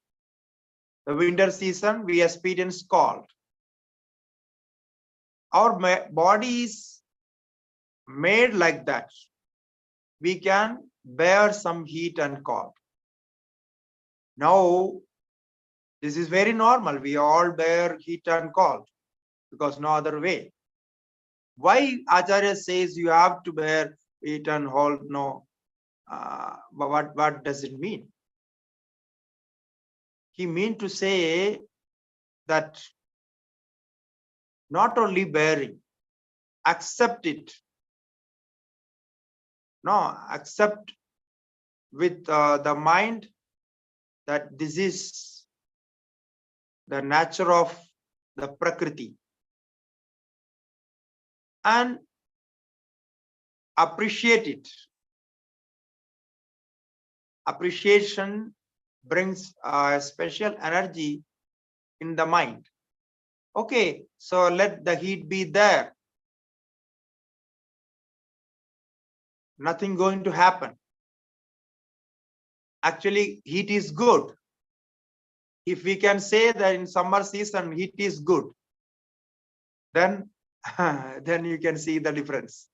The winter season, we experience cold. Our body is made like that. We can bear some heat and cold. Now, this is very normal. We all bear heat and cold because no other way. Why Acharya says you have to bear heat and cold? No. What does it mean? He means to say that not only bearing, accept it. No, accept with the mind that this is the nature of the Prakriti. And appreciate it. Appreciation brings a special energy in the mind. Okay, so let the heat be there. Nothing going to happen. Actually, heat is good. If we can say that in summer season heat is good, then you can see the difference.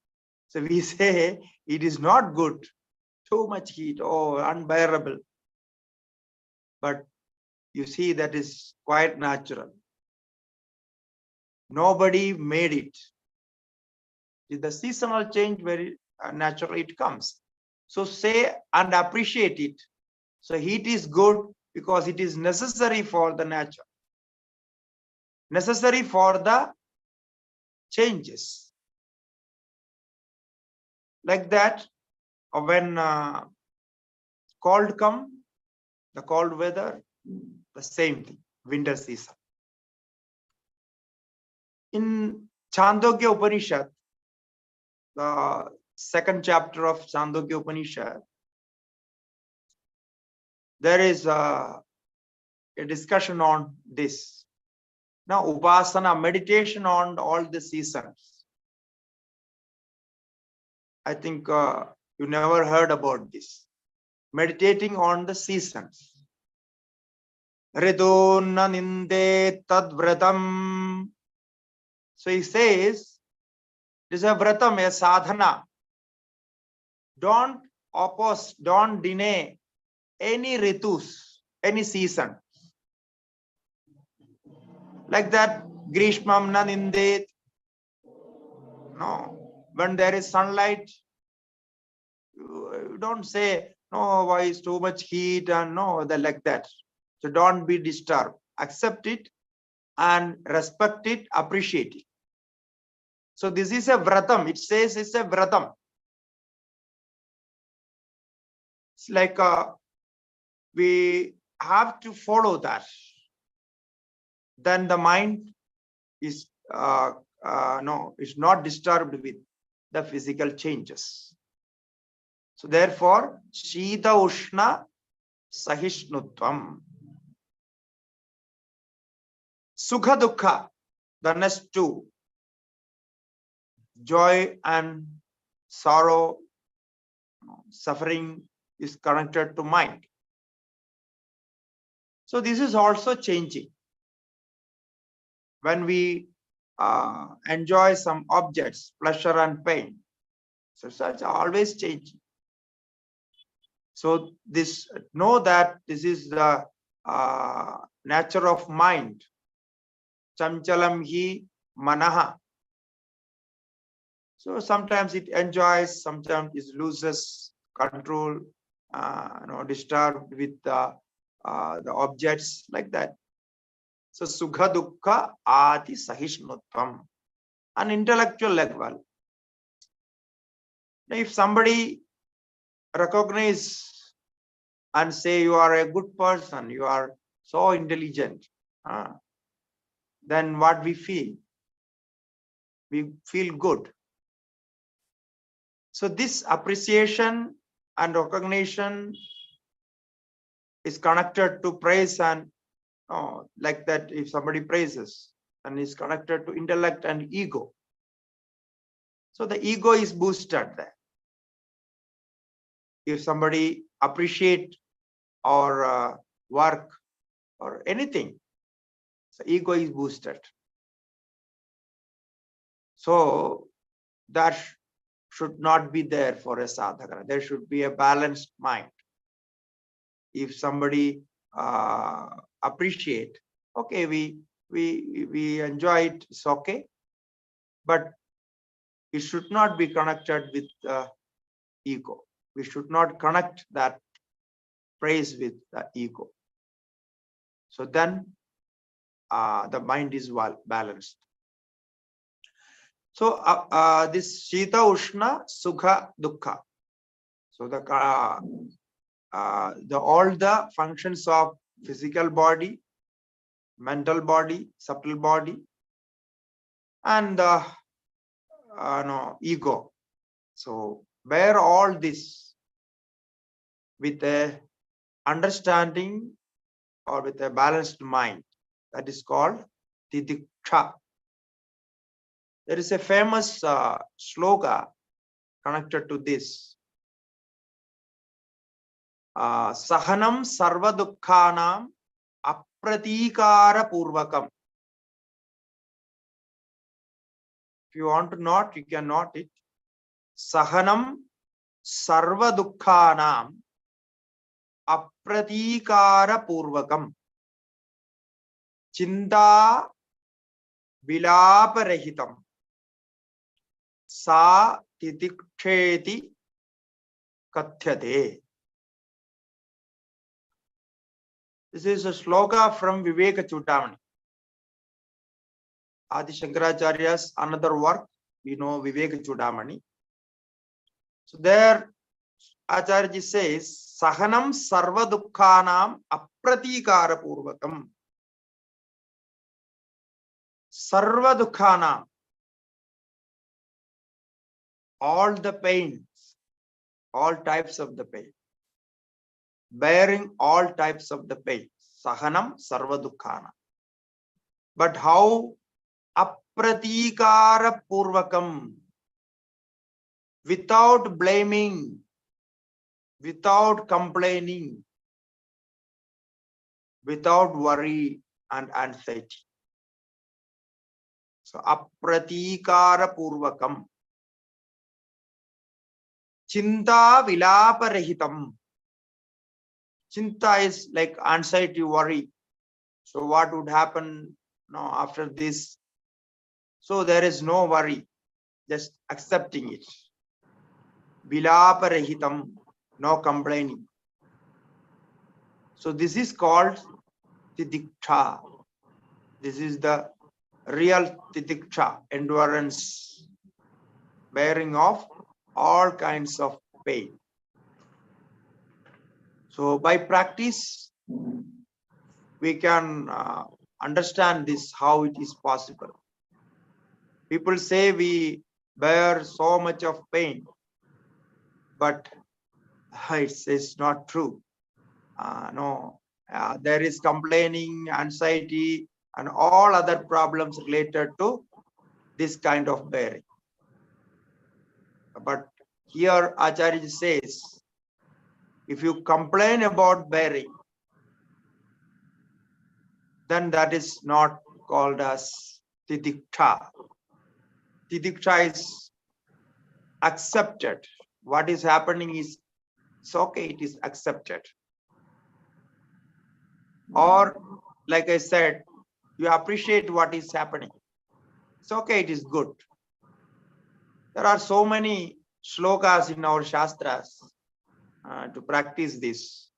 So we say it is not good. Too much heat, oh, unbearable. But you see, that is quite natural. Nobody made it. The seasonal change, very naturally it comes. So say and appreciate it. So heat is good because it is necessary for the nature, necessary for the changes. Like that, when cold come, the cold weather, the same thing, winter season. In Chandogya Upanishad, the second chapter of Chandogya Upanishad, there is a discussion on this. Now, Upasana, meditation on all the seasons. I think you never heard about this. Meditating on the seasons. Ridonna ninde tadvratam. So he says, this is a vratam, a sadhana. Don't oppose, don't deny any ritus, any season. Like that, Grishmam na nindet. No, when there is sunlight, you don't say, no, why is too much heat, and no, like that. So don't be disturbed. Accept it and respect it, appreciate it. So this is a vratam. It says it's a vratam. It's like we have to follow that. Then the mind is it's not disturbed with the physical changes. So therefore, Shita Ushna Sahishnutvam. Sukha Dukha, the next two. joy and sorrow, suffering is connected to mind. So this is also changing. When we enjoy some objects, pleasure and pain, so such always changing. So this, know that this is the nature of mind. Chanchalam hi manaha. So sometimes it enjoys, sometimes it loses control, disturbed with the objects, like that. So sukha dukkha ati sahishnutvam. An intellectual level. If somebody recognize and say you are a good person, you are so intelligent, then what we feel? We feel good. So this appreciation and recognition is connected to praise and like that. If somebody praises, and is connected to intellect and ego. So the ego is boosted there. If somebody appreciate or work or anything, so ego is boosted. So that should not be there for a sadhaka. There should be a balanced mind. If somebody appreciate, okay, we enjoy it, it's okay, but it should not be connected with ego. We should not connect that praise with the ego. So then the mind is well balanced. So this Shita Ushna Sukha Dukkha. So all the functions of physical body, mental body, subtle body, and the ego. So bear all this with a understanding or with a balanced mind. That is called Titiksha. There is a famous sloka connected to this. Sahanam sarva dukkhanam apratikara purvakam. If you want to note, you can note it. Sahanam sarva dukkhanam apratikara purvakam. Chinta vilapa rahitam. Sa titiksheti kathyate. This is a sloka from Viveka Chudamani. Adi Shankaracharya's another work, we know Viveka Chudamani. So there Acharya says, Sahanam sarva dukkhanam apratikara purvakam. Sarva dukkhanam, all the pains, all types of the pain, bearing all types of the pain. Sahanam sarva dukkhanam. But how? Apratikara purvakam. Without blaming, without complaining, without worry and anxiety. So apratikara purvakam. Chinta vilapa rahitam. Chinta is like anxiety, worry. So what would happen after this? So there is no worry, just accepting it. Vilapa rahitam, no complaining. So this is called Titiksha. This is the real Titiksha, endurance, bearing of all kinds of pain. So by practice, we can understand this, how it is possible. People say we bear so much of pain, but it's not true. There is complaining, anxiety, and all other problems related to this kind of bearing. But here Acharya says, if you complain about bearing, then that is not called as tidiksha. Tidiksha is accepted. What is happening is, it's okay, it is accepted. Or, like I said, you appreciate what is happening. It's okay, it is good. There are so many shlokas in our shastras to practice this.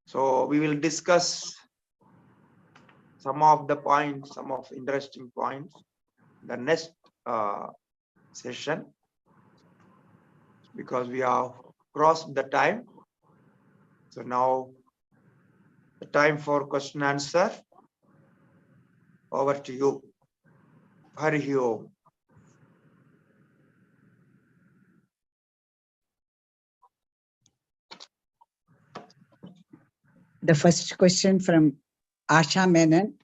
So we will discuss some of the points, some of interesting points, the next session, because we have crossed the time. So now the time for question answer. Over to you. Hari Om. The first question from Asha Menon.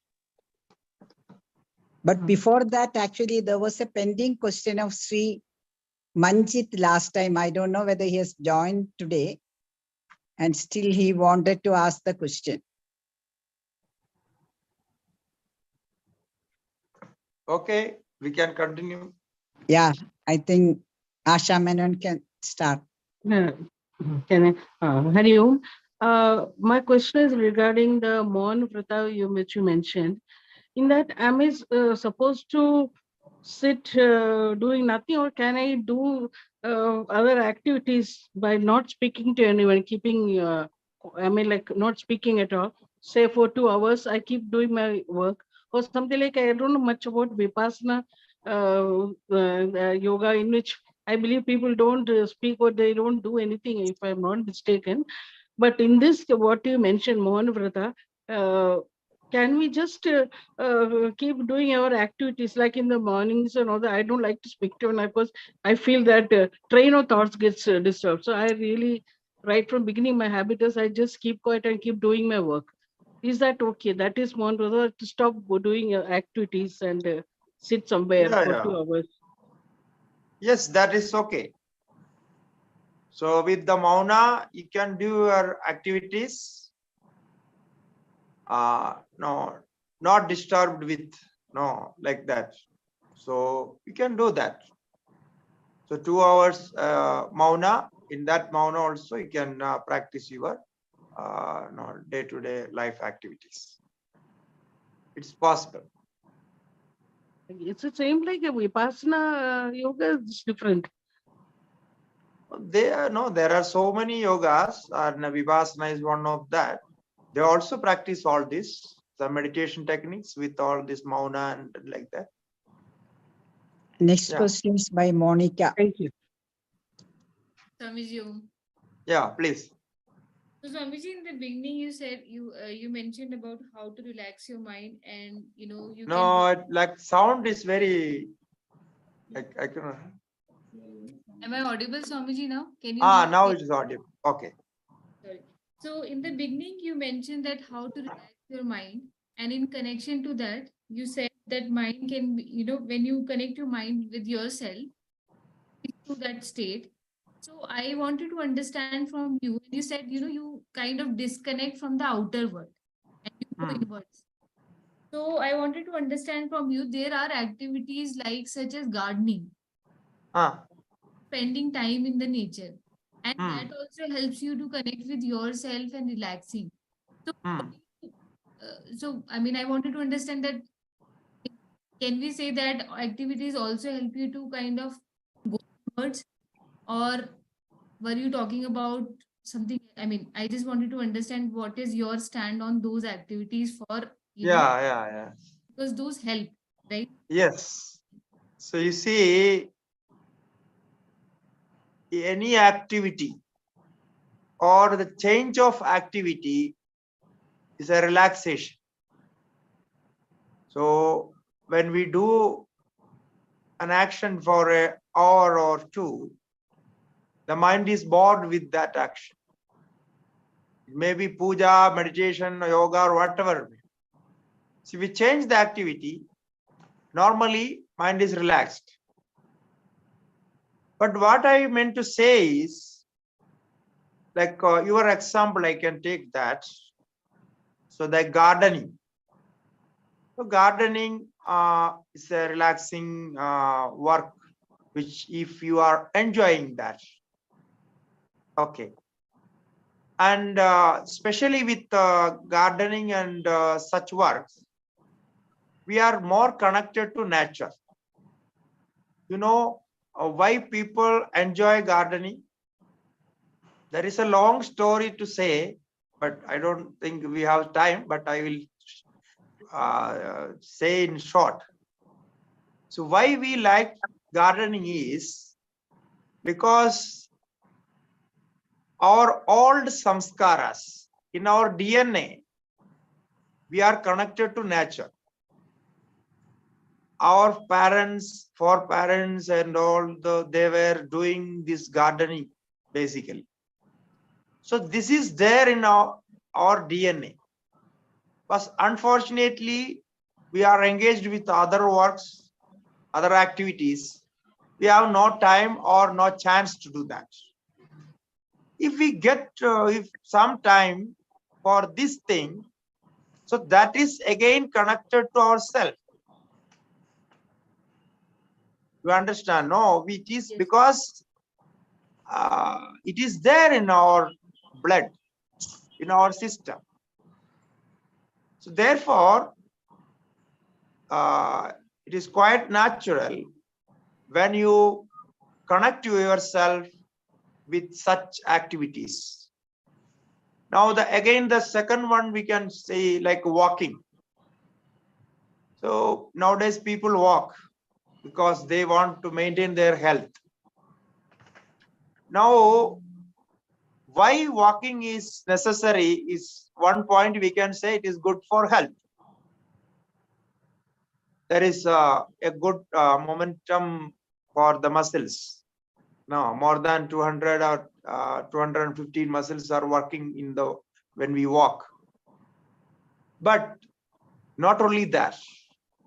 But before that, actually, there was a pending question of Sri Manjit last time. I don't know whether he has joined today, and still he wanted to ask the question. Okay, we can continue. Yeah, I think Asha Menon can start. Can I? Hari Om. My question is regarding the Mohan Vrata which you mentioned. In that, am I supposed to sit doing nothing, or can I do other activities by not speaking to anyone, keeping, like not speaking at all? Say for 2 hours, I keep doing my work, or something like, I don't know much about Vipassana yoga, in which I believe people don't speak or they don't do anything, if I'm not mistaken. But in this, what you mentioned, Mohan Vrata, can we just keep doing our activities like in the mornings and all that? I don't like to speak to anyone because I feel that train of thoughts gets disturbed. So I really, right from beginning, my habit is I just keep quiet and keep doing my work. Is that okay? That is Mohan Vrata, to stop doing activities and sit somewhere for 2 hours. Yes, that is okay. So with the mauna, you can do your activities. No, not disturbed with, no, like that. So you can do that. So 2 hours mauna, in that mauna also you can practice your day-to-day life activities. It's possible. It's the same like a Vipassana yoga, is different. There are so many yogas, and Vipassana is one of that. They also practice all this, the meditation techniques with all this mauna and like that. Next question is by Monica. Thank you. Swamiji. Yeah, please. So Swamiji, in the beginning, you said you mentioned about how to relax your mind, and you can. Like sound is very. I cannot. Am I audible, Swamiji? Now can you? Now it is audible. Okay. Sorry. So in the beginning, you mentioned that how to relax your mind, and in connection to that, you said that mind can be, when you connect your mind with yourself to that state. So I wanted to understand from you. You said, you kind of disconnect from the outer world and you go inwards. So I wanted to understand from you, there are activities like such as gardening, spending time in the nature, and that also helps you to connect with yourself and relaxing. So, I mean, I wanted to understand that, can we say that activities also help you to kind of go inwards, or were you talking about something? I mean, I just wanted to understand what is your stand on those activities for, because those help, right? Yes. So you see, any activity or the change of activity is a relaxation. So when we do an action for an hour or two, the mind is bored with that action. It may be puja, meditation, yoga, or whatever. So if we change the activity, normally mind is relaxed. But what I meant to say is, like your example, I can take that. So the gardening. So gardening is a relaxing work, which if you are enjoying that, okay. And especially with gardening and such works, we are more connected to nature. You know why people enjoy gardening? There is a long story to say, but I don't think we have time, but I will say in short. So why we like gardening is because our old samskaras in our DNA, we are connected to nature. Our parents, foreparents and all, they were doing this gardening basically. So this is there in our DNA. But unfortunately, we are engaged with other works, other activities. We have no time or no chance to do that. If we get if some time for this thing, so that is again connected to ourselves. You understand? No, it is Yes. because it is there in our blood, in our system. So therefore, it is quite natural when you connect to yourself with such activities. Now, again, the second one we can say like walking. So nowadays people walk because they want to maintain their health. Now, why walking is necessary is one point we can say it is good for health. There is a good momentum for the muscles. Now, more than 200 or 215 muscles are working in when we walk. But not only that,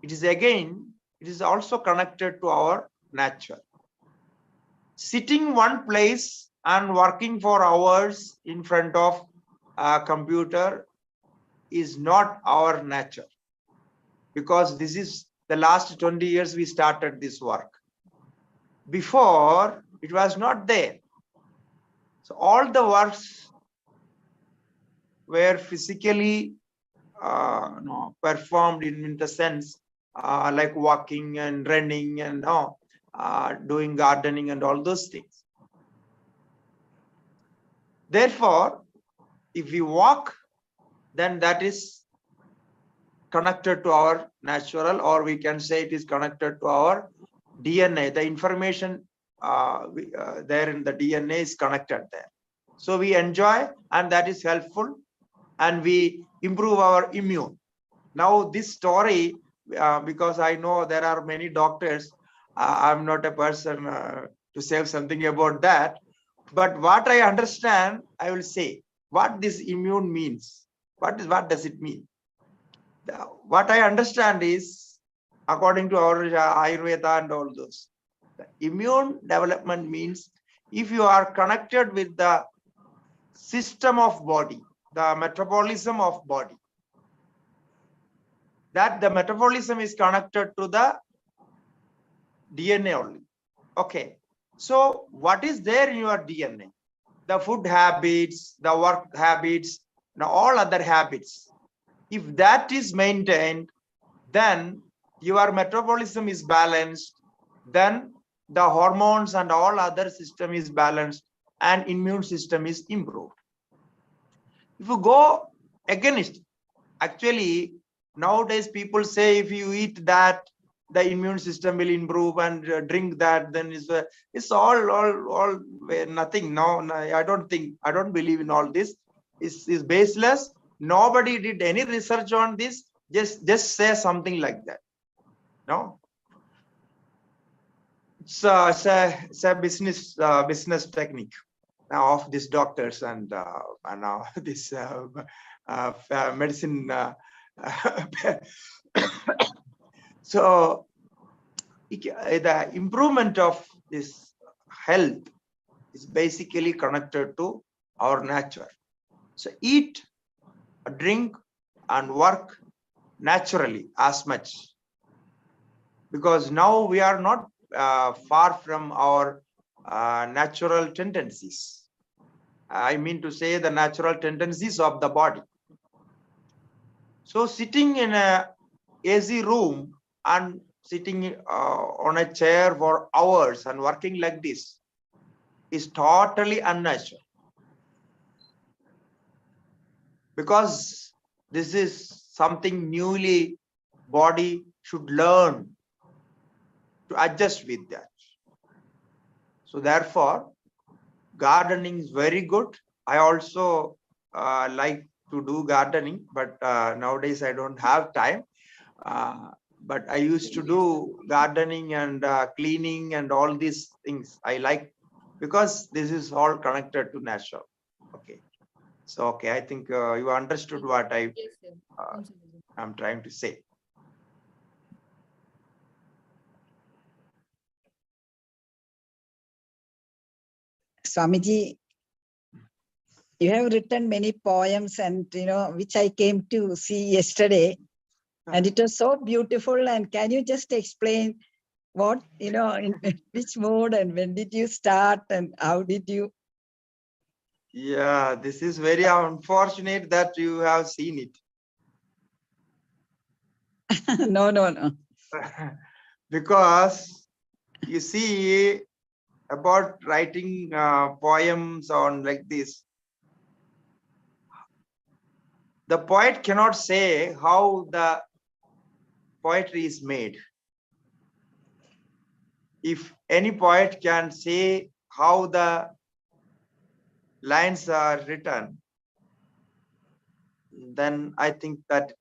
it is also connected to our nature. Sitting one place and working for hours in front of a computer is not our nature, because this is the last 20 years we started this work. Before, it was not there. So all the works were physically performed in the sense like walking and running and doing gardening and all those things. Therefore, if we walk, then that is connected to our natural, or we can say it is connected to our DNA. The information there in the DNA is connected there. So we enjoy, and that is helpful, and we improve our immune. Now this story, because I know there are many doctors, I'm not a person to say something about that, but what I understand, I will say what this immune means. What does it mean? What I understand is, according to our Ayurveda and all those, the immune development means if you are connected with the system of body, the metabolism of body, that the metabolism is connected to the DNA only. Okay. So what is there in your DNA? The food habits, the work habits, and all other habits. If that is maintained, then your metabolism is balanced, then the hormones and all other system is balanced, and immune system is improved. If you go against, actually, nowadays people say if you eat that, the immune system will improve, and drink that, then it's all nothing. No, I don't believe in all this. It's baseless. Nobody did any research on this. Just say something like that. No, it's a business technique now of these doctors and now this medicine. So the improvement of this health is basically connected to our nature. So eat, drink, and work naturally as much, because now we are not far from our natural tendencies. I mean to say the natural tendencies of the body. So sitting in a AC room and sitting on a chair for hours and working like this is totally unnatural, because this is something newly body should learn to adjust with that. So therefore, gardening is very good. I also like to do gardening, but nowadays I don't have time. But I used to do gardening and cleaning and all these things. I like, because this is all connected to nature. Okay. So, okay, I think you understood what Yes, sir. I'm trying to say. Swamiji, you have written many poems, and which I came to see yesterday, and it was so beautiful. And can you just explain what, in which mode, and when did you start, and how did you? Yeah, this is very unfortunate that you have seen it. No. Because you see, about writing poems on like this, the poet cannot say how the poetry is made. If any poet can say how the lines are written, then I think that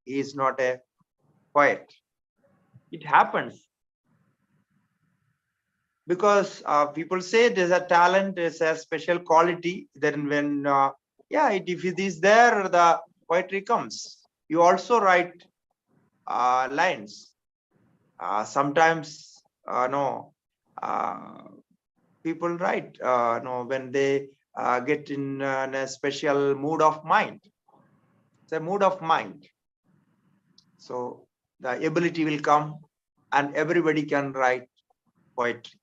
he is not a poet. It happens because people say there's a talent, there's a special quality. Then when if it is there, the poetry comes. You also write lines. Sometimes people write when they get in a special mood of mind. It's a mood of mind. So the ability will come, and everybody can write poetry,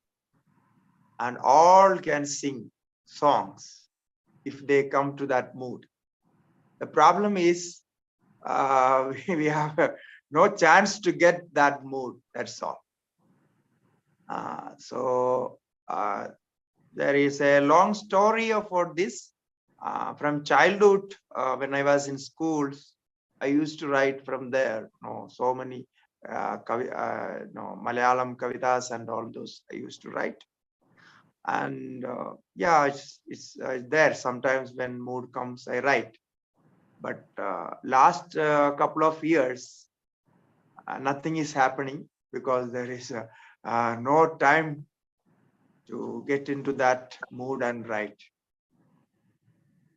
and all can sing songs if they come to that mood. The problem is we have no chance to get that mood. That's all. There is a long story about this. From childhood, when I was in schools, I used to write from there. So many Malayalam kavitas and all those I used to write. And it's there. Sometimes when mood comes, I write. But last couple of years, nothing is happening, because there is no time to get into that mood and write.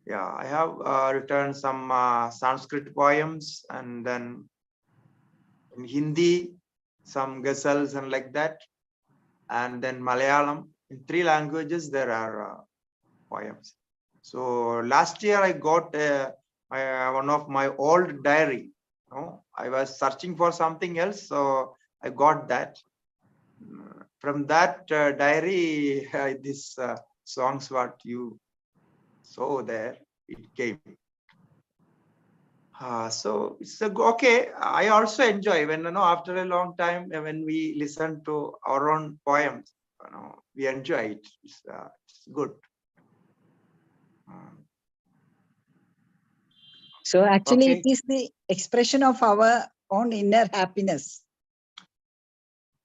Yeah, I have written some Sanskrit poems, and then in Hindi, some ghazals and like that. And then Malayalam. In 3 languages, there are poems. So last year, I got one of my old diary. I was searching for something else, so I got that. From that diary, this songs what you saw there, it came. So it's okay. I also enjoy when after a long time when we listen to our own poems, we enjoy it. It's good. So actually, Okay. it is the expression of our own inner happiness.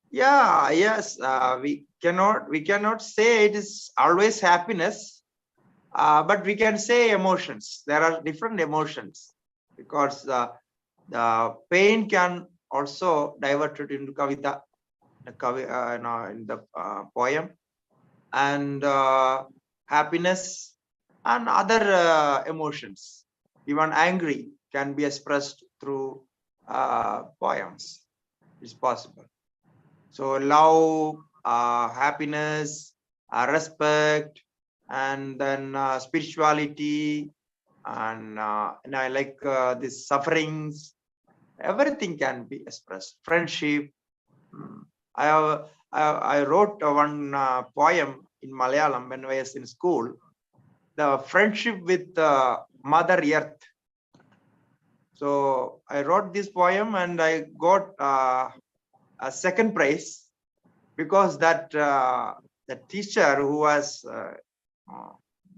Yeah. Yes. We cannot say it is always happiness, but we can say emotions. There are different emotions, because the pain can also divert it into kavita, in the poem, and happiness and other emotions. Even angry can be expressed through poems. It's possible. So love, happiness, respect, and then spirituality, and I like these sufferings. Everything can be expressed. Friendship. I wrote one poem in Malayalam when I was in school. The friendship with Mother Earth. So I wrote this poem and I got a second prize, because that the teacher who was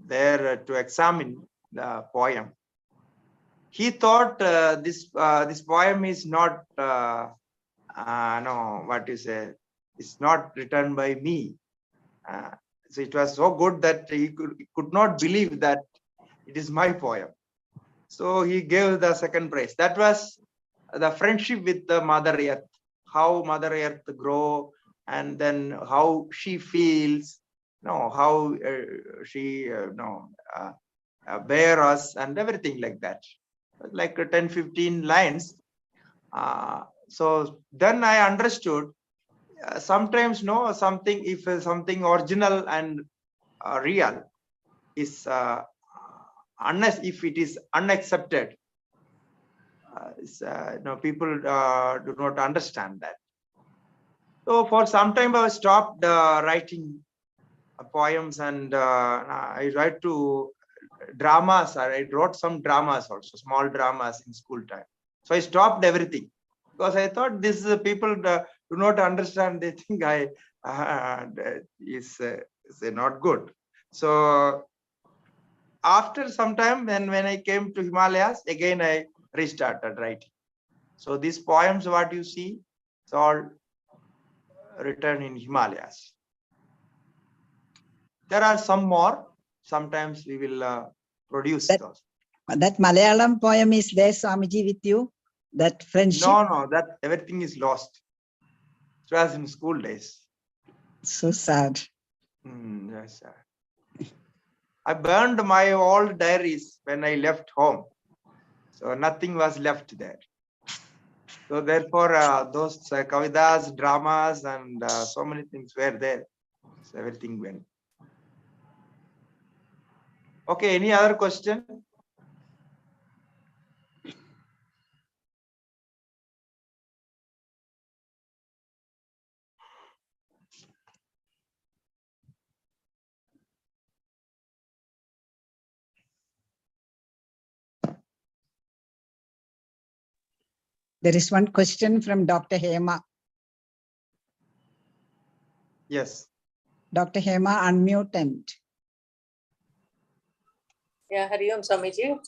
there to examine the poem, he thought this poem is not no, what you say, it's not written by me. So it was so good that he could not believe that it is my poem. So he gave the second prize. That was the friendship with the Mother Earth, how Mother Earth grow, and then how she feels, how she bear us, and everything like that. Like 10-15 lines. So then I understood. Sometimes something, if something original and real is unless if it is unaccepted, people do not understand that. So for some time I stopped writing poems, and I write to dramas. I wrote some dramas also, small dramas in school time. So I stopped everything, because I thought this people do not understand. They think I is not good. So after some time, when I came to Himalayas, again I restarted writing. So these poems, what you see, it's all written in Himalayas. There are some more. Sometimes we will produce those. That Malayalam poem is there, Swamiji, with you? That friendship? No, that everything is lost. It was in school days. So sad. Yes, sir. I burned my old diaries when I left home. So nothing was left there. So therefore, those kavidas, dramas, and so many things were there. So everything went. Okay, any other question? There is one question from Dr. Hema. Yes. Dr. Hema, unmute and. Yeah, Hari Om Swamiji.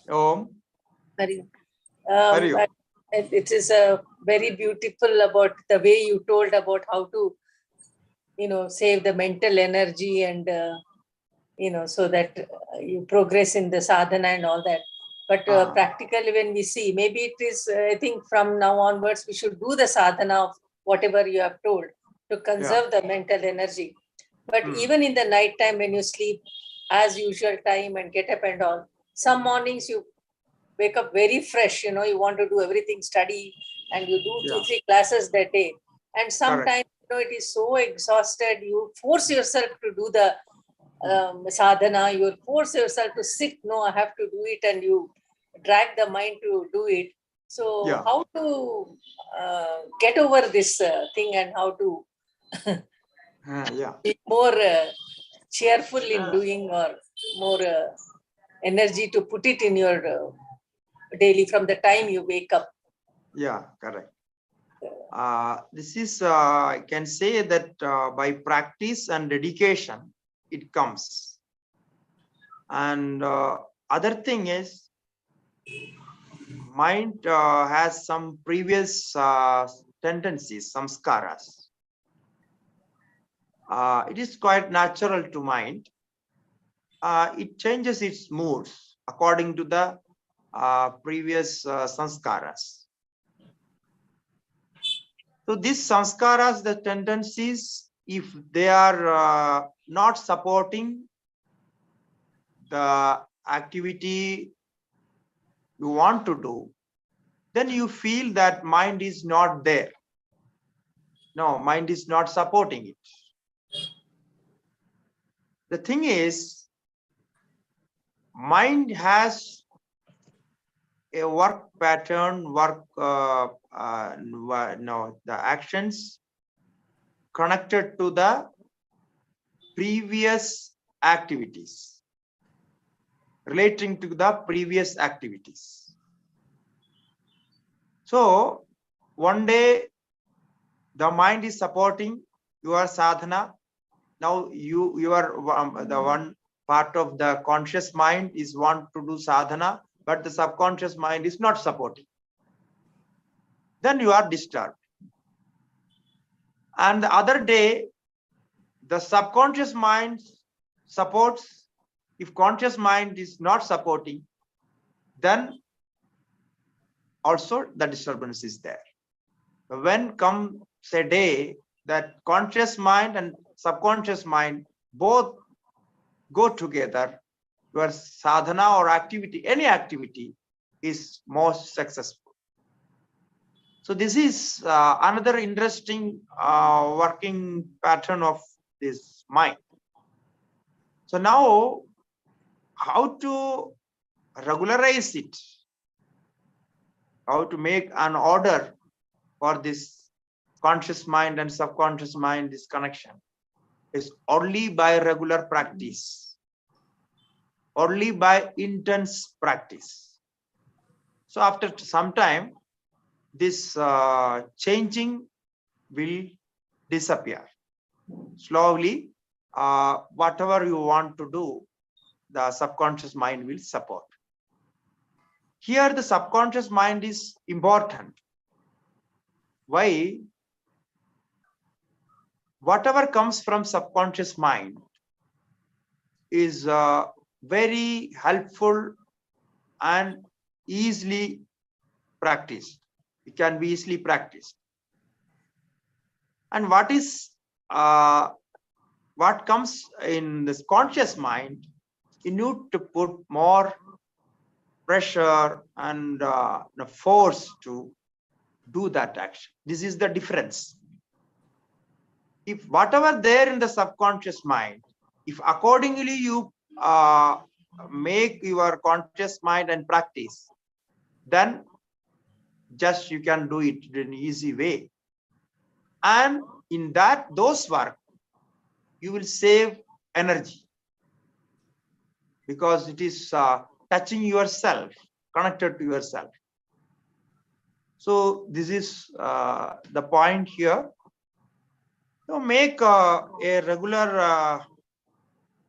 Om. Hari. Hari Om. It is very beautiful about the way you told about how to, save the mental energy and, so that you progress in the sadhana and all that. But practically when we see, maybe it is, I think from now onwards, we should do the sadhana of whatever you have told to conserve the mental energy. But even in the night time when you sleep as usual time and get up and all, some mornings you wake up very fresh, you want to do everything, study, and you do 2-3 classes that day. And sometimes, it is so exhausted, you force yourself to do the sadhana, you force yourself to sit, no, I have to do it, and you drag the mind to do it. So how to get over this thing, and how to be more cheerful in doing, or more energy to put it in your daily from the time you wake up? Yeah, correct. This is, I can say that by practice and dedication, it comes. And other thing is, mind has some previous tendencies, samskaras. It is quite natural to mind. It changes its moods according to the previous sanskaras. So these sanskaras, the tendencies, if they are not supporting the activity you want to do, then you feel that mind is not there. No, mind is not supporting it. The thing is, mind has a work pattern, the actions connected to the previous activities, relating to the previous activities. So one day the mind is supporting your sadhana. Now you are the one part of the conscious mind is want to do sadhana, but the subconscious mind is not supporting. Then you are disturbed. And the other day, the subconscious mind supports. If conscious mind is not supporting, then also the disturbance is there. When comes a day that conscious mind and subconscious mind both go together, your sadhana or activity, any activity, is most successful. So this is another interesting working pattern of this mind. So now, how to regularize it? How to make an order for this conscious mind and subconscious mind, this connection, is only by regular practice, only by intense practice. So after some time, this changing will disappear. Slowly, whatever you want to do, the subconscious mind will support. Here, the subconscious mind is important. Why? Whatever comes from subconscious mind is very helpful and easily practiced. It can be easily practiced. And what comes in this conscious mind, you need to put more pressure and force to do that action. This is the difference. If whatever there in the subconscious mind, if accordingly you make your conscious mind and practice, then just you can do it in an easy way. And in those work, you will save energy, because it is touching yourself, connected to yourself. So this is the point here. So make a regular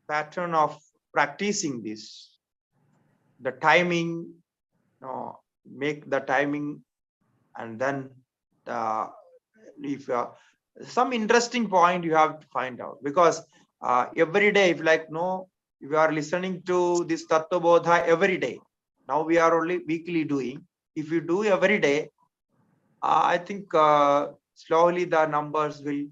pattern of practicing this. The timing, make the timing, and then if some interesting point you have to find out, because every day, if you are listening to this Tattvabodha every day. Now we are only weekly doing. If you do every day, I think slowly the numbers will.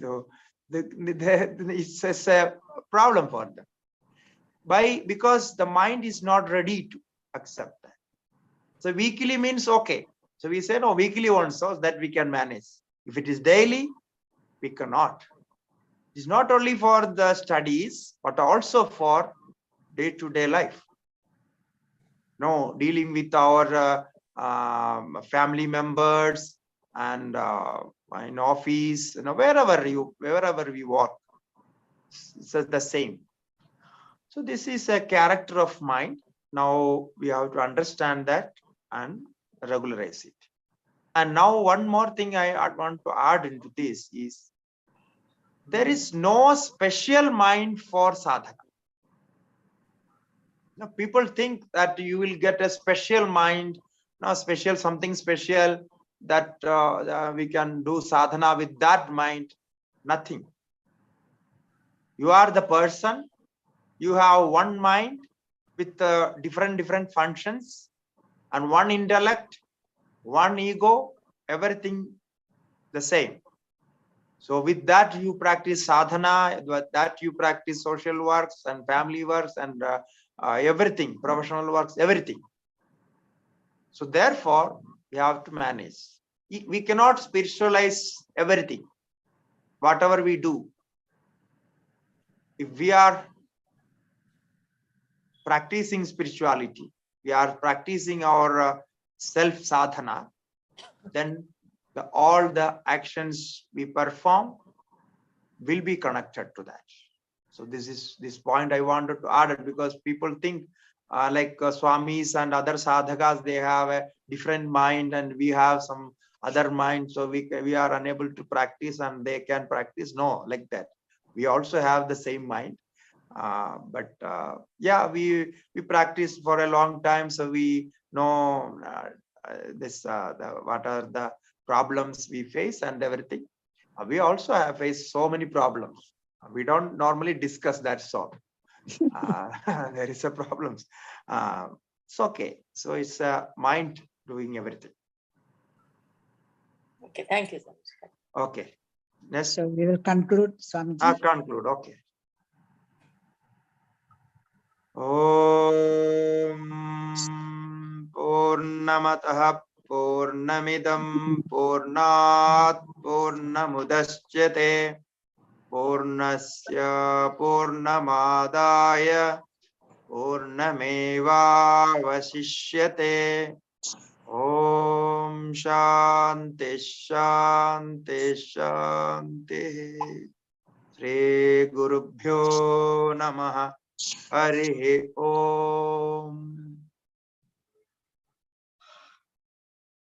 So it's a problem for them. Because the mind is not ready to accept that. So weekly means okay. So we say no, weekly also, that we can manage. If it is daily, we cannot. It's not only for the studies, but also for day-to-day life. No, dealing with our family members and in office, wherever we work, it's the same. So this is a character of mind. Now we have to understand that and regularize it. And now one more thing I want to add into this is, there is no special mind for sadhana. Now, people think that you will get a special mind, something special, that we can do sadhana with that mind. Nothing. You are the person. You have one mind with different functions, and one intellect, one ego, everything the same. So with that you practice sadhana, with that you practice social works and family works and everything, professional works, everything. So therefore we have to manage. We cannot spiritualize everything, whatever we do. if we are practicing spirituality, we are practicing our self sadhana, then all the actions we perform will be connected to that. So this point I wanted to add it, because people think like Swamis and other sadhakas, they have a different mind and we have some other mind, so we are unable to practice and they can practice. No, like that. We also have the same mind. But yeah, we practice for a long time, so we know what are the problems we face and everything. We also have faced so many problems. We don't normally discuss that sort. There is a problems. It's okay. So it's mind doing everything. Okay, thank you so much. Okay. Next. So we will conclude, Swamiji. Conclude. Okay. Om Purnamataha Purnamidam Purnat Purnamudashyate Purnasya Purnamadaya Purnamevavasishyate. Om Shanti Shanti Shanti. Shri Gurubhyo Namaha. Harihi Om.